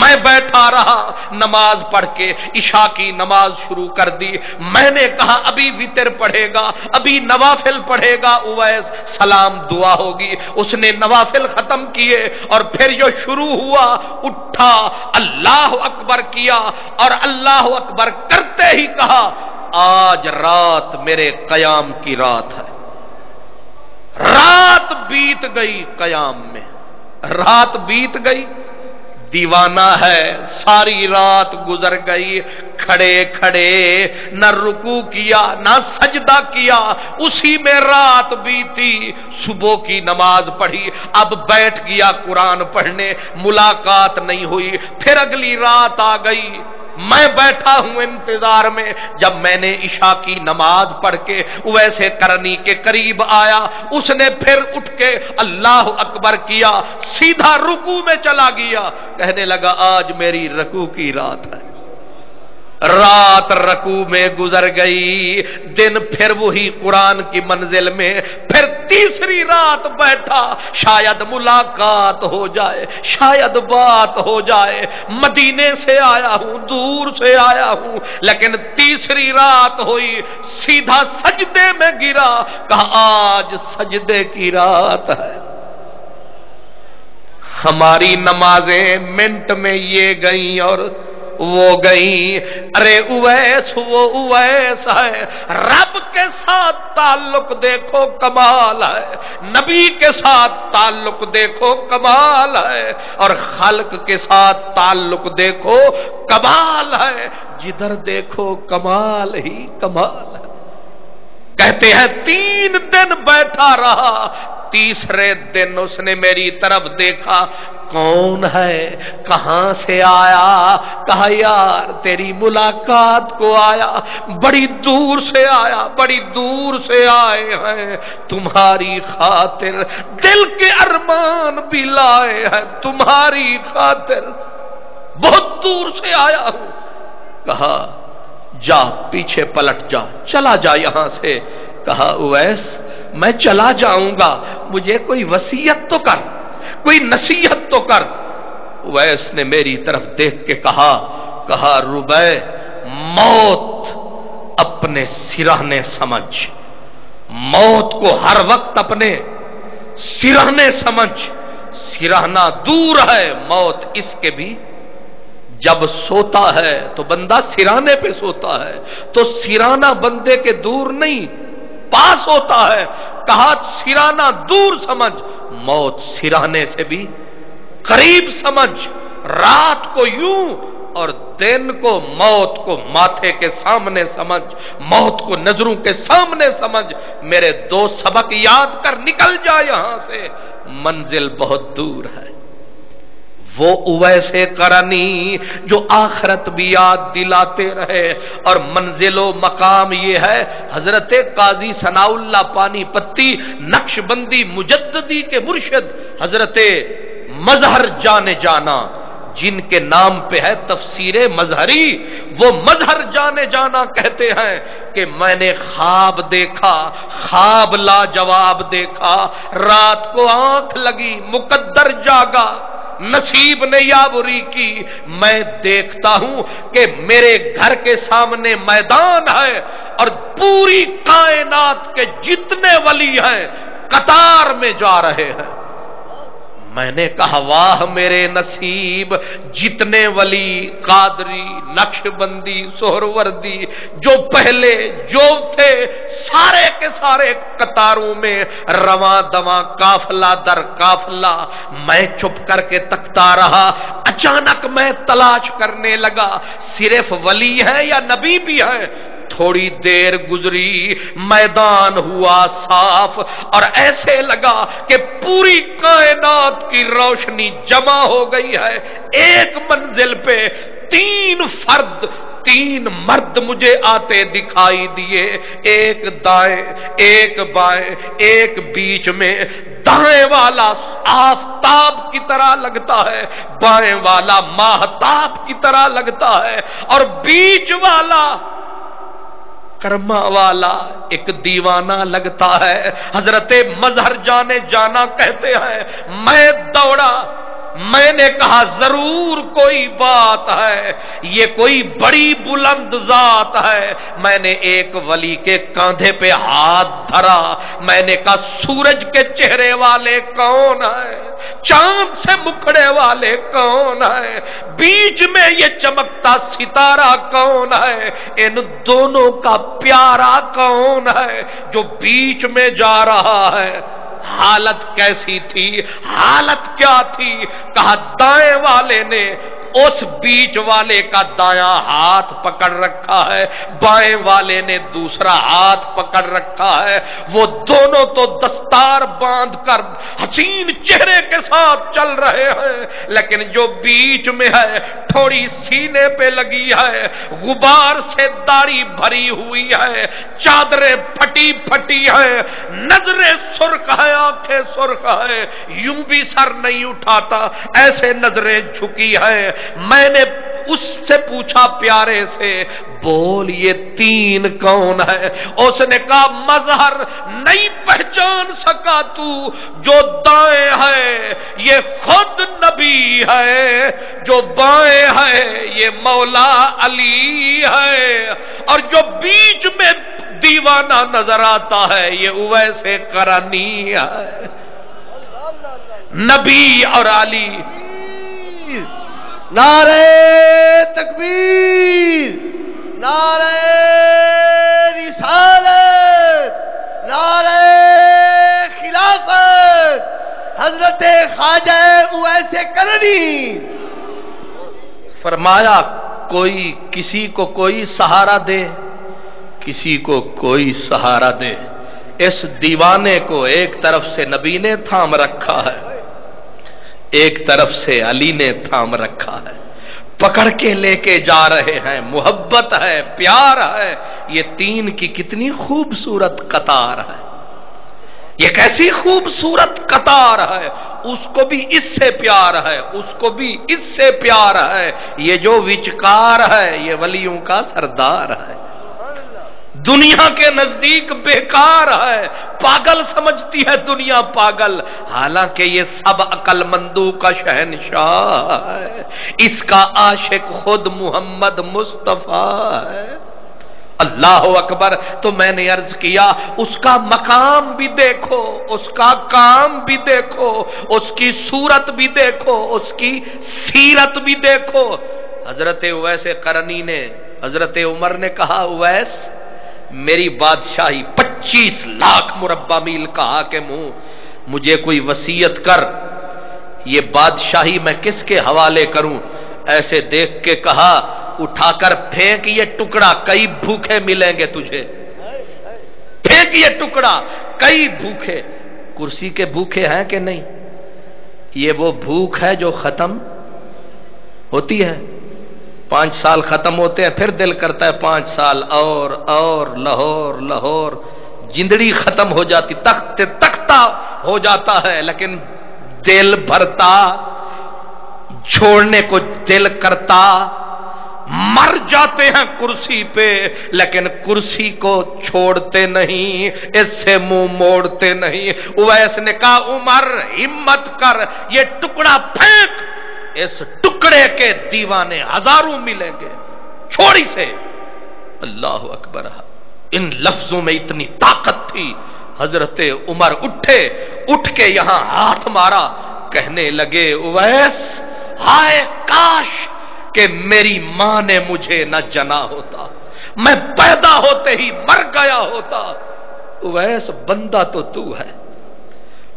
میں بیٹھا رہا، نماز پڑھ کے عشاء کی نماز شروع کر دی، میں نے کہا ابھی وتر پڑھے گا، ابھی نوافل پڑھے گا اویس، سلام دعا ہوگی، اس نے نوافل ختم کیے، اور پھر جو شروع ہوا اٹھا، اللہ اکبر کیا، اور اللہ اکبر کرتے ہی کہا آج رات میرے قیام کی رات ہے۔ رات بیت گئی قیام میں، رات بیت گئی، दीवाना है। सारी रात गुजर गई खड़े खड़े, न रुकू किया न सजदा किया, उसी में रात बीती। सुबह की नमाज पढ़ी, अब बैठ गया कुरान पढ़ने, मुलाकात नहीं हुई। फिर अगली रात आ गई, मैं बैठा हूं इंतजार में। जब मैंने इशा की नमाज पढ़ के वैसे करनी के करीब आया, उसने फिर उठ के अल्लाह अकबर किया, सीधा रुकू में चला गया। कहने लगा आज मेरी रुकू की रात है। रात रकू में गुजर गई, दिन फिर वही कुरान की मंजिल में। फिर तीसरी रात बैठा, शायद मुलाकात हो जाए, शायद बात हो जाए। मदीने से आया हूं, दूर से आया हूं, लेकिन तीसरी रात हुई, सीधा सजदे में गिरा। कहा आज सजदे की रात है। हमारी नमाजें मिनट में ये गई और वो गई। अरे उवैस वो उवैस है, रब के साथ ताल्लुक देखो कमाल है, नबी के साथ ताल्लुक देखो कमाल है, और खल्क के साथ ताल्लुक देखो कमाल है। जिधर देखो कमाल ही कमाल है। कहते हैं 3 दिन बैठा रहा, तीसरे दिन उसने मेरी तरफ देखा। कौन है, कहां से आया? कहा यार तेरी मुलाकात को आया, बड़ी दूर से आया, बड़ी दूर से आए हैं तुम्हारी खातिर, दिल के अरमान भी लाए हैं तुम्हारी खातिर, बहुत दूर से आया हूं। कहा जा पीछे पलट जा, चला जा यहां से। कहा उवैस मैं चला जाऊंगा, मुझे कोई वसीयत तो कर, कोई नसीहत तो कर। उवैस ने मेरी तरफ देख के कहा रुबै, मौत अपने सिरहने समझ, मौत को हर वक्त अपने सिरहने समझ। सिरहना दूर है, मौत इसके भी। जब सोता है तो बंदा सिराने पे सोता है, तो सिराना बंदे के दूर नहीं पास होता है। कहा सिराना दूर समझ, मौत सिराने से भी करीब समझ। रात को यूं और दिन को मौत को माथे के सामने समझ, मौत को नजरों के सामने समझ। मेरे 2 सबक याद कर निकल जा यहां से, मंजिल बहुत दूर है। वो उवैसे करनी जो आखिरत भी याद दिलाते रहे, और मंजिलो मकाम ये है हजरत काजी सनाउल्लाह पानीपत्ती नक्शबंदी मुजद्ददी के मुर्शिद हजरत मजहर जाने जाना, जिनके नाम पे है तफसीरे मजहरी। वो मजहर जाने जाना कहते हैं कि मैंने ख्वाब देखा, ख्वाब लाजवाब देखा, रात को आंख लगी, मुकद्दर जागा, नसीब ने याबरी की। मैं देखता हूं कि मेरे घर के सामने मैदान है और पूरी कायनात के जितने वली हैं कतार में जा रहे हैं। मैंने कहा वाह मेरे नसीब, जितने वली, कादरी, नक्शबंदी, सोहरवर्दी जो पहले जो थे, सारे के सारे कतारों में रवा दवा, काफला दर काफला। मैं चुप करके तकता रहा। अचानक मैं तलाश करने लगा, सिर्फ वली है या नबी भी है। थोड़ी देर गुजरी, मैदान हुआ साफ, और ऐसे लगा कि पूरी कायनात की रोशनी जमा हो गई है। एक मंजिल पे 3 मर्द मुझे आते दिखाई दिए, एक दाएं, एक बाएं, एक बीच में। दाएं वाला आफताब की तरह लगता है, बाएं वाला माहताब की तरह लगता है, और बीच वाला कर्मा वाला एक दीवाना लगता है। हजरत मजहर जाने जाना कहते हैं मैं दौड़ा, मैंने कहा जरूर कोई बात है, ये कोई बड़ी बुलंद जात है। मैंने एक वली के कांधे पे हाथ धरा, मैंने कहा सूरज के चेहरे वाले कौन है, चांद से मुखड़े वाले कौन है, बीच में ये चमकता सितारा कौन है, इन दोनों का प्यारा कौन है जो बीच में जा रहा है। हालत कैसी थी, हालत क्या थी? कहा दाएं वाले ने उस बीच वाले का दायां हाथ पकड़ रखा है, बाएं वाले ने दूसरा हाथ पकड़ रखा है। वो दोनों तो दस्तार बांधकर हसीन चेहरे के साथ चल रहे हैं, लेकिन जो बीच में है थोड़ी सीने पे लगी है, गुबार से दाढ़ी भरी हुई है, चादरें फटी फटी है, नजरें सुर्ख है, आंखें सुर्ख है, यूं भी सर नहीं उठाता, ऐसे नजरें झुकी है। मैंने उससे पूछा प्यारे से, बोल ये तीन कौन है? उसने कहा मजहर नहीं पहचान सका तू, जो दाएं है ये खुद नबी है, जो बाएं है ये मौला अली है, और जो बीच में दीवाना नजर आता है ये उवैसे करनी है। नबी और अली। नारे तकबीर, नारे रिसालत, नारे खिलाफत, हजरत ख्वाजा उवैसे करनी। फरमाया कोई किसी को कोई सहारा दे, किसी को कोई सहारा दे। इस दीवाने को एक तरफ से नबी ने थाम रखा है, एक तरफ से अली ने थाम रखा है, पकड़ के लेके जा रहे हैं। मोहब्बत है, प्यार है। ये तीन की कितनी खूबसूरत कतार है, ये कैसी खूबसूरत कतार है। उसको भी इससे प्यार है, उसको भी इससे प्यार है। ये जो विचकार है ये वलियों का सरदार है, दुनिया के नजदीक बेकार है, पागल समझती है दुनिया पागल, हालांकि ये सब अक्लमंदों का शहनशाह है। इसका आशिक खुद मोहम्मद मुस्तफा है। अल्लाह अकबर। तो मैंने अर्ज किया उसका मकाम भी देखो, उसका काम भी देखो, उसकी सूरत भी देखो, उसकी सीरत भी देखो। हजरत उवैस करनी ने, हजरत उमर ने कहा उवैस मेरी बादशाही 25 लाख मुरब्बा मील का हाकिम हूं, मुझे कोई वसीयत कर, ये बादशाही मैं किसके हवाले करूं? ऐसे देख के कहा उठाकर फेंक ये टुकड़ा, कई भूखे मिलेंगे तुझे, फेंक ये टुकड़ा, कई भूखे। कुर्सी के भूखे हैं कि नहीं? ये वो भूख है जो खत्म होती है, 5 साल खत्म होते हैं फिर दिल करता है 5 साल और लाहौर लाहौर, जिंदड़ी खत्म हो जाती, तख्ते तख्ता हो जाता है, लेकिन दिल भरता, छोड़ने को दिल करता। मर जाते हैं कुर्सी पे, लेकिन कुर्सी को छोड़ते नहीं, इससे मुंह मोड़ते नहीं। उवैस ने कहा उमर हिम्मत कर, ये टुकड़ा फेंक, इस टुकड़े के दीवाने हजारों मिलेंगे, छोड़ी से। अल्लाह अकबर। इन लफ्जों में इतनी ताकत थी। हजरत उमर उठे, उठ के यहां हाथ मारा, कहने लगे उवैस हाय काश कि मेरी मां ने मुझे न जना होता, मैं पैदा होते ही मर गया होता। उवैस बंदा तो तू है,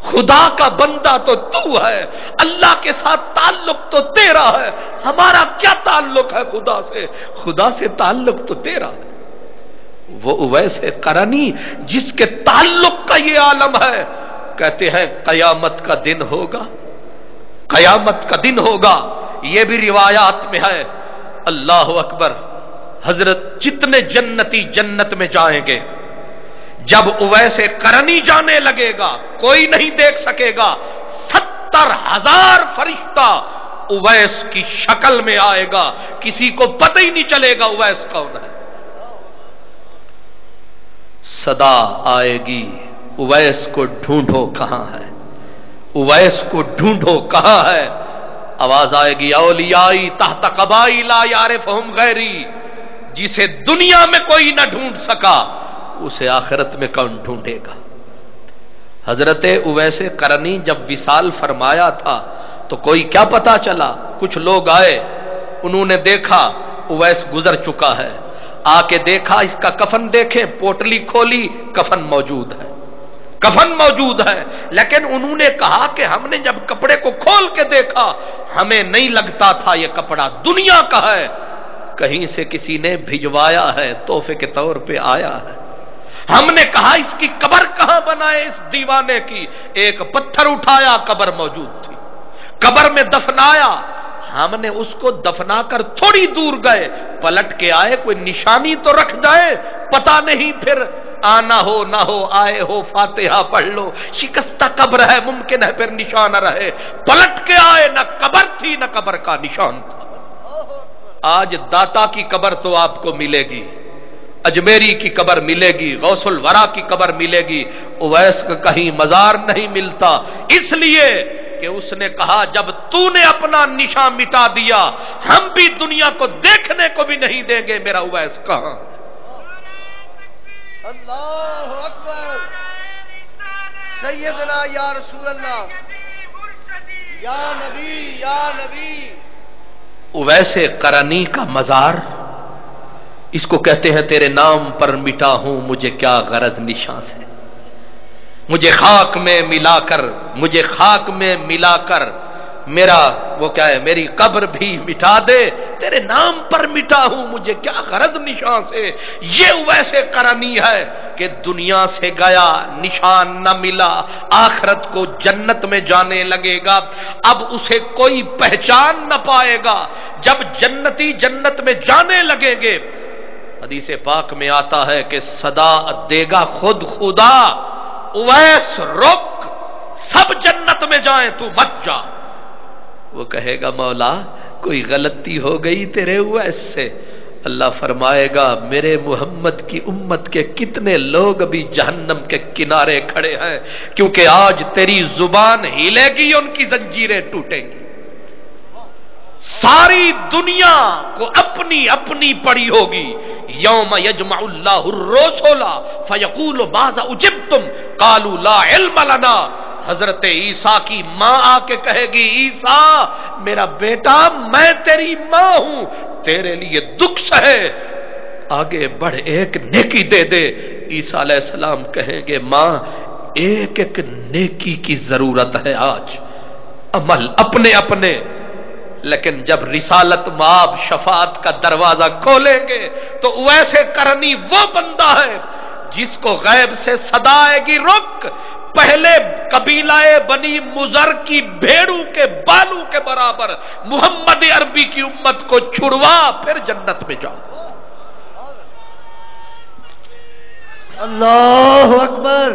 खुदा का बंदा तो तू है, अल्लाह के साथ ताल्लुक तो तेरा है, हमारा क्या ताल्लुक है खुदा से? खुदा से ताल्लुक तो तेरा है। वो उवैस करनी जिसके ताल्लुक का ये आलम है, कहते हैं कयामत का दिन होगा, कयामत का दिन होगा। ये भी रिवायात में है। अल्लाह अकबर। हजरत जितने जन्नती जन्नत में जाएंगे, जब उवैस करनी जाने लगेगा कोई नहीं देख सकेगा, 70,000 फरिश्ता उवैस की शक्ल में आएगा, किसी को पता ही नहीं चलेगा उवैस कौन है। सदा आएगी उवैस को ढूंढो कहां है, उवैस को ढूंढो कहां है। आवाज आएगी औलियाई तहत कबाई ला यारिफहुम गैरी, जिसे दुनिया में कोई ना ढूंढ सका उसे आखिरत में कौन ढूंढेगा। हजरत उवैस करनी जब विसाल फरमाया था तो कोई क्या पता चला, कुछ लोग आए, उन्होंने देखा उवैस गुजर चुका है, आके देखा इसका कफन देखें, पोटली खोली कफन मौजूद है, کفن موجود ہے، لیکن انہوں نے کہا کہ ہم نے جب کپڑے کو کھول کے دیکھا ہمیں نہیں لگتا تھا یہ کپڑا دنیا کا ہے، کہیں سے کسی نے بھجوایا ہے، تحفے کے طور پہ آیا ہے۔ ہم نے کہا اس کی قبر کہاں بنائے اس دیوانے کی، ایک پتھر اٹھایا قبر موجود تھی، قبر میں دفنایا، ہم نے اس کو دفنا کر تھوڑی دور گئے، پلٹ کے آئے کوئی نشانی تو رکھ جائے، پتہ نہیں پھر آنا ہو نہ ہو، آئے ہو فاتحہ پڑھ لو، شکستہ قبر ہے ممکن ہے پھر نشان رہے، پلٹ کے آئے نہ قبر تھی نہ قبر کا نشان تھا۔ آج داتا کی قبر تو آپ کو ملے گی، اجمیری کی قبر ملے گی، غوث الورا کی قبر ملے گی، اویس کا کہیں مزار نہیں ملتا، اس لیے کہ اس نے کہا جب تو نے اپنا نشان مٹا دیا ہم بھی دنیا کو دیکھنے کو بھی نہیں دیں گے، میرا اویس کہاں؟ اللہ اکبر، سیدنا یا رسول اللہ، یا نبی یا نبی۔ اویس قرنی کا مزار، اس کو کہتے ہیں تیرے نام پر مٹا ہوں مجھے کیا غرض نشان سے، مجھے خاک میں ملا کر میرا وہ کیا ہے میری قبر بھی مٹا دے، تیرے نام پر مٹا ہوں مجھے کیا غرض نشان سے۔ یہ ویسے قرنی ہے کہ دنیا سے گیا نشان نہ ملا، آخرت کو جنت میں جانے لگے گا، اب اسے کوئی پہچان نہ پائے گا، جب جنتی جنت میں جانے لگیں گے حدیث پاک میں آتا ہے کہ صدا دے گا خود خدا، اویس رک سب جنت میں جائیں تو مت جا۔ وہ کہے گا مولا کوئی غلطی ہو گئی تیرے اویس سے، اللہ فرمائے گا میرے محمد کی امت کے کتنے لوگ ابھی جہنم کے کنارے کھڑے ہیں، کیونکہ آج تیری زبان ہلے گی ان کی زنجیریں ٹوٹیں گی، ساری دنیا کو اپنی اپنی پڑی ہوگی۔ یوم یجمع اللہ الرسل فیقول ماذا اجبتم قالوا لا علم لنا، حضرت عیسیٰ کی ماں آ کے کہے گی عیسیٰ میرا بیٹا میں تیری ماں ہوں، تیرے لیے دکھ سہے، آگے بڑھ ایک نیکی دے دے۔ عیسیٰ علیہ السلام کہیں گے ماں ایک ایک نیکی کی ضرورت ہے آج، عمل اپنے اپنے، لیکن جب رسالت مآب شفاعت کا دروازہ کھولیں گے تو ویسے کرنی وہ بندہ ہے جس کو غیب سے صدا آئے گی رک، پہلے قبیلہ بنی مضر کی بھیڑوں کے بالوں کے برابر محمد عربی کی امت کو چھڑوا پھر جنت میں جاؤ۔ اللہ اکبر۔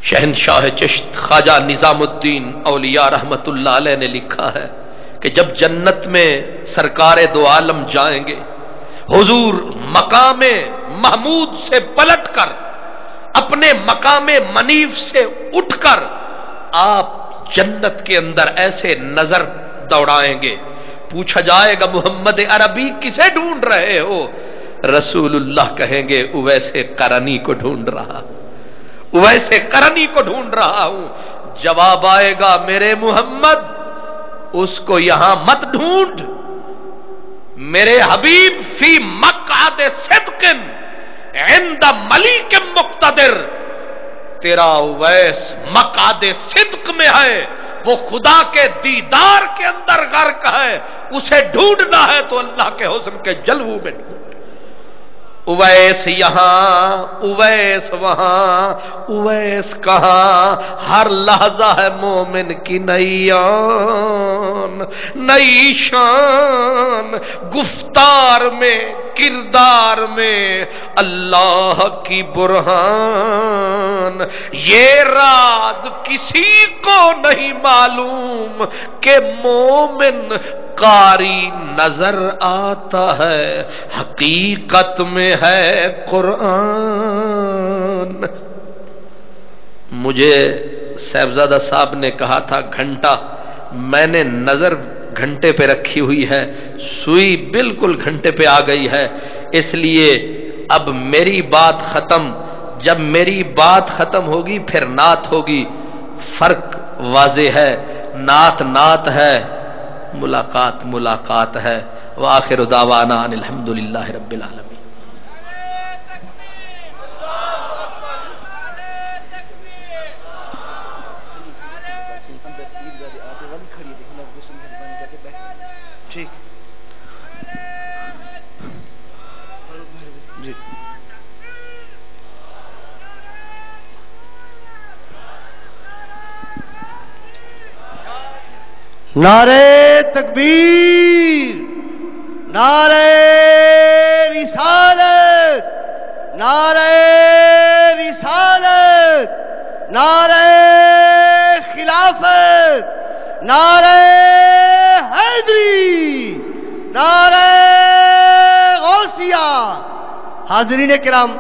شہنشاہ چشت خواجہ نظام الدین اولیاء رحمت اللہ علیہ نے لکھا ہے کہ جب جنت میں سرکار دو عالم جائیں گے، حضور مقام محمود سے پلٹ کر اپنے مقام منیف سے اٹھ کر آپ جنت کے اندر ایسے نظر دوڑائیں گے، پوچھا جائے گا محمد عربی کسے ڈھونڈ رہے ہو؟ رسول اللہ کہیں گے اویس قرنی کو ڈھونڈ رہا، اویس قرنی کو ڈھونڈ رہا ہوں۔ جواب آئے گا میرے محمد اس کو یہاں مت ڈھونڈ، میرے حبیب فی مقعد صدق عند ملیک مقتدر، تیرا اویس مقعد صدق میں ہے، وہ خدا کے دیدار کے اندر غرق ہے، اسے ڈھونڈنا ہے تو اللہ کے حسن کے جلووں میں ڈھونڈ۔ اویس یہاں اویس وہاں اویس کہاں، ہر لحظہ ہے مومن کی نئی آن نئی شان، گفتار میں کردار میں اللہ کی برہان، یہ راز کسی کو نہیں معلوم کہ مومن قاری نظر آتا ہے، حقیقت میں ہے قرآن۔ مجھے صاحبزادہ صاحب نے کہا تھا گھنٹہ، میں نے نظر گھنٹے پہ رکھی ہوئی ہے، سوئی بالکل گھنٹے پہ آ گئی ہے، اس لیے اب میری بات ختم، جب میری بات ختم ہوگی پھر نعت ہوگی، فرق واضح ہے، نعت نعت ہے، ملاقات ملاقات ہے، व आखिरु दावाना अनिल हम्दुलिल्लाहि रब्बिल आलमीन। ठीक जी। नारे तकबीर, नारे रिसालत, नारे रिसालत, नारे खिलाफत, नारे हैदरी, नारे गौसिया। हाज़रीन किराम,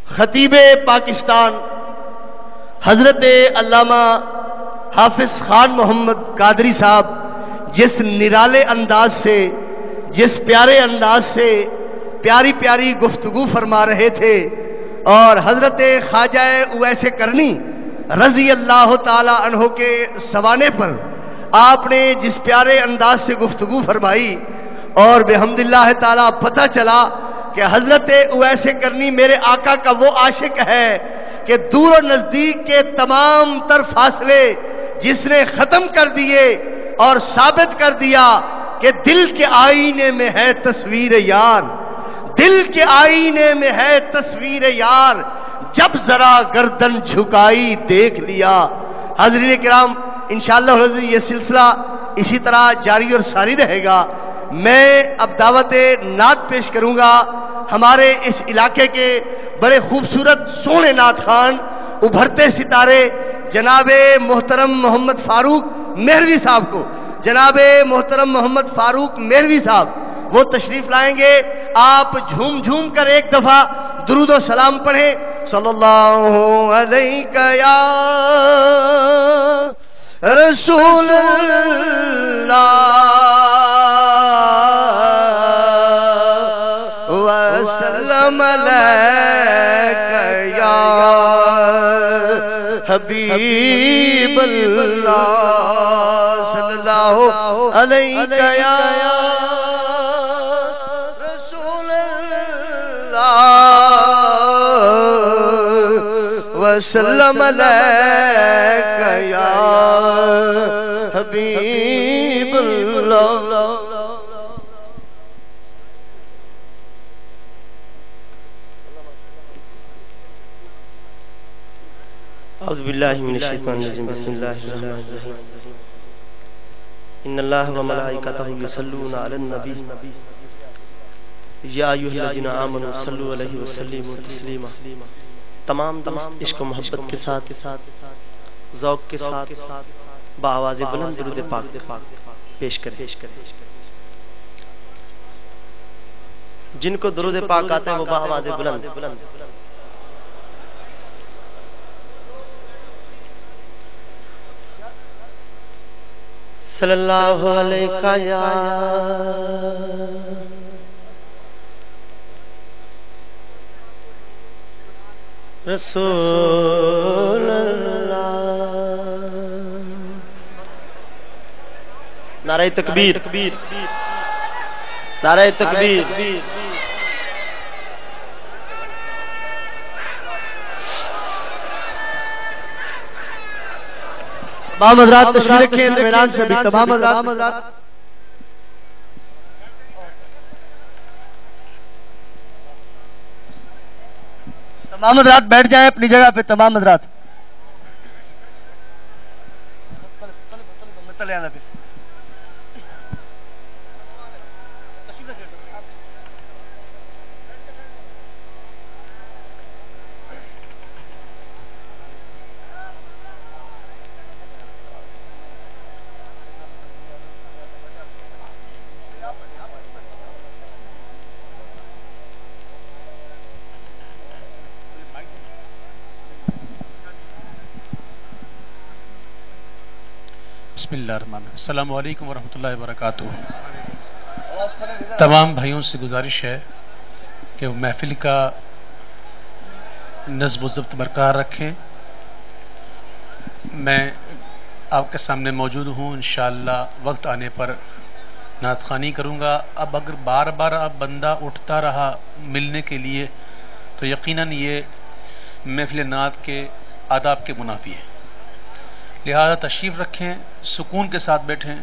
खतीब पाकिस्तान हजरत अल्लामा हाफिज खान मोहम्मद कादरी साहब जिस निराले अंदाज से, जिस प्यारे अंदाज से प्यारी प्यारी गुफ्तगू फरमा रहे थे, और हजरत ख्वाजा उवैसे करनी रजी अल्लाह ताला अन्हो के सवाने पर आपने जिस प्यारे अंदाज से गुफ्तगू फरमाई, और बेहम्दिल्लाह ताला पता चला कि हजरत उवैसे करनी मेरे आका का वो आशिक है कि दूर और नजदीक के तमाम तर फासले जिसने खत्म कर दिए और साबित कर दिया कि दिल के आईने में है तस्वीर यार, दिल के आईने में है तस्वीर यार, जब जरा गर्दन झुकाई देख लिया। हाज़रीन किराम, इंशाअल्लाह ये सिलसिला इसी तरह जारी और सारी रहेगा। मैं अब दावत नात पेश करूंगा हमारे इस इलाके के बड़े खूबसूरत सोहने नात खान, उभरते सितारे जनाबे मोहतरम मोहम्मद फारूक मेहरवी साहब को, जनाबे मोहतरम मोहम्मद फारूक मेहरवी साहब वो तशरीफ लाएंगे। आप झूम झूम कर एक दफा दुरूद और सलाम पढ़ें। सल्लल्लाहु अलैका या रसूल अल्लाह वसल्लम अलैका या हबीब अल्लाह सल्लल्लाहु अलैका या रसूल अल्लाह वसल्लम अलैका या हबीब अल्लाह। औज़ु बिल्लाहि मिनश शैतानिर रजीम। बिस्मिल्लाहिर रहमानिर रहीम। इन्नल्लाह व मलाइकतहु युसल्लूना अलन नबी या अय्युहल्लज़ीना आमनू सल्लु अलैहि व सल्लिमू तस्लीमा। तमाम दोस्त इश्क व मोहब्बत के साथ, ज़ौक़ के साथ बाआवाज़ बुलंद दुरूद पाक पेश करें। जिनको दुरूद पाक आते हैं वो बाआवाज़ बुलंद सल्लल्लाहु अलैका या रसूल अल्लाह। नारे तकबीर, नारे तकबीर। तमाम हज़रात तशरीफ़ रखें इत्मीनान से भी। तमाम हज़रात बैठ जाएं अपनी जगह पे। तमाम हज़रात बिस्मिल्लाहिर्रहमानिर्रहीम। अस्सलामु अलैकुम वरहमतुल्लाहि वबरकातुहू। तमाम भाइयों से गुजारिश है कि वो महफिल का नज़्म व ज़ब्त बरकरार रखें। मैं آپ کے سامنے موجود ہوں. انشاءاللہ وقت آنے پر نعت خوانی کروں گا. اب اگر بار بار اب بندہ اٹھتا رہا ملنے کے لیے تو یقیناً یہ محفل نعت کے آداب کے منافی ہے. لہذا تشریف رکھیں، سکون کے ساتھ بیٹھیں.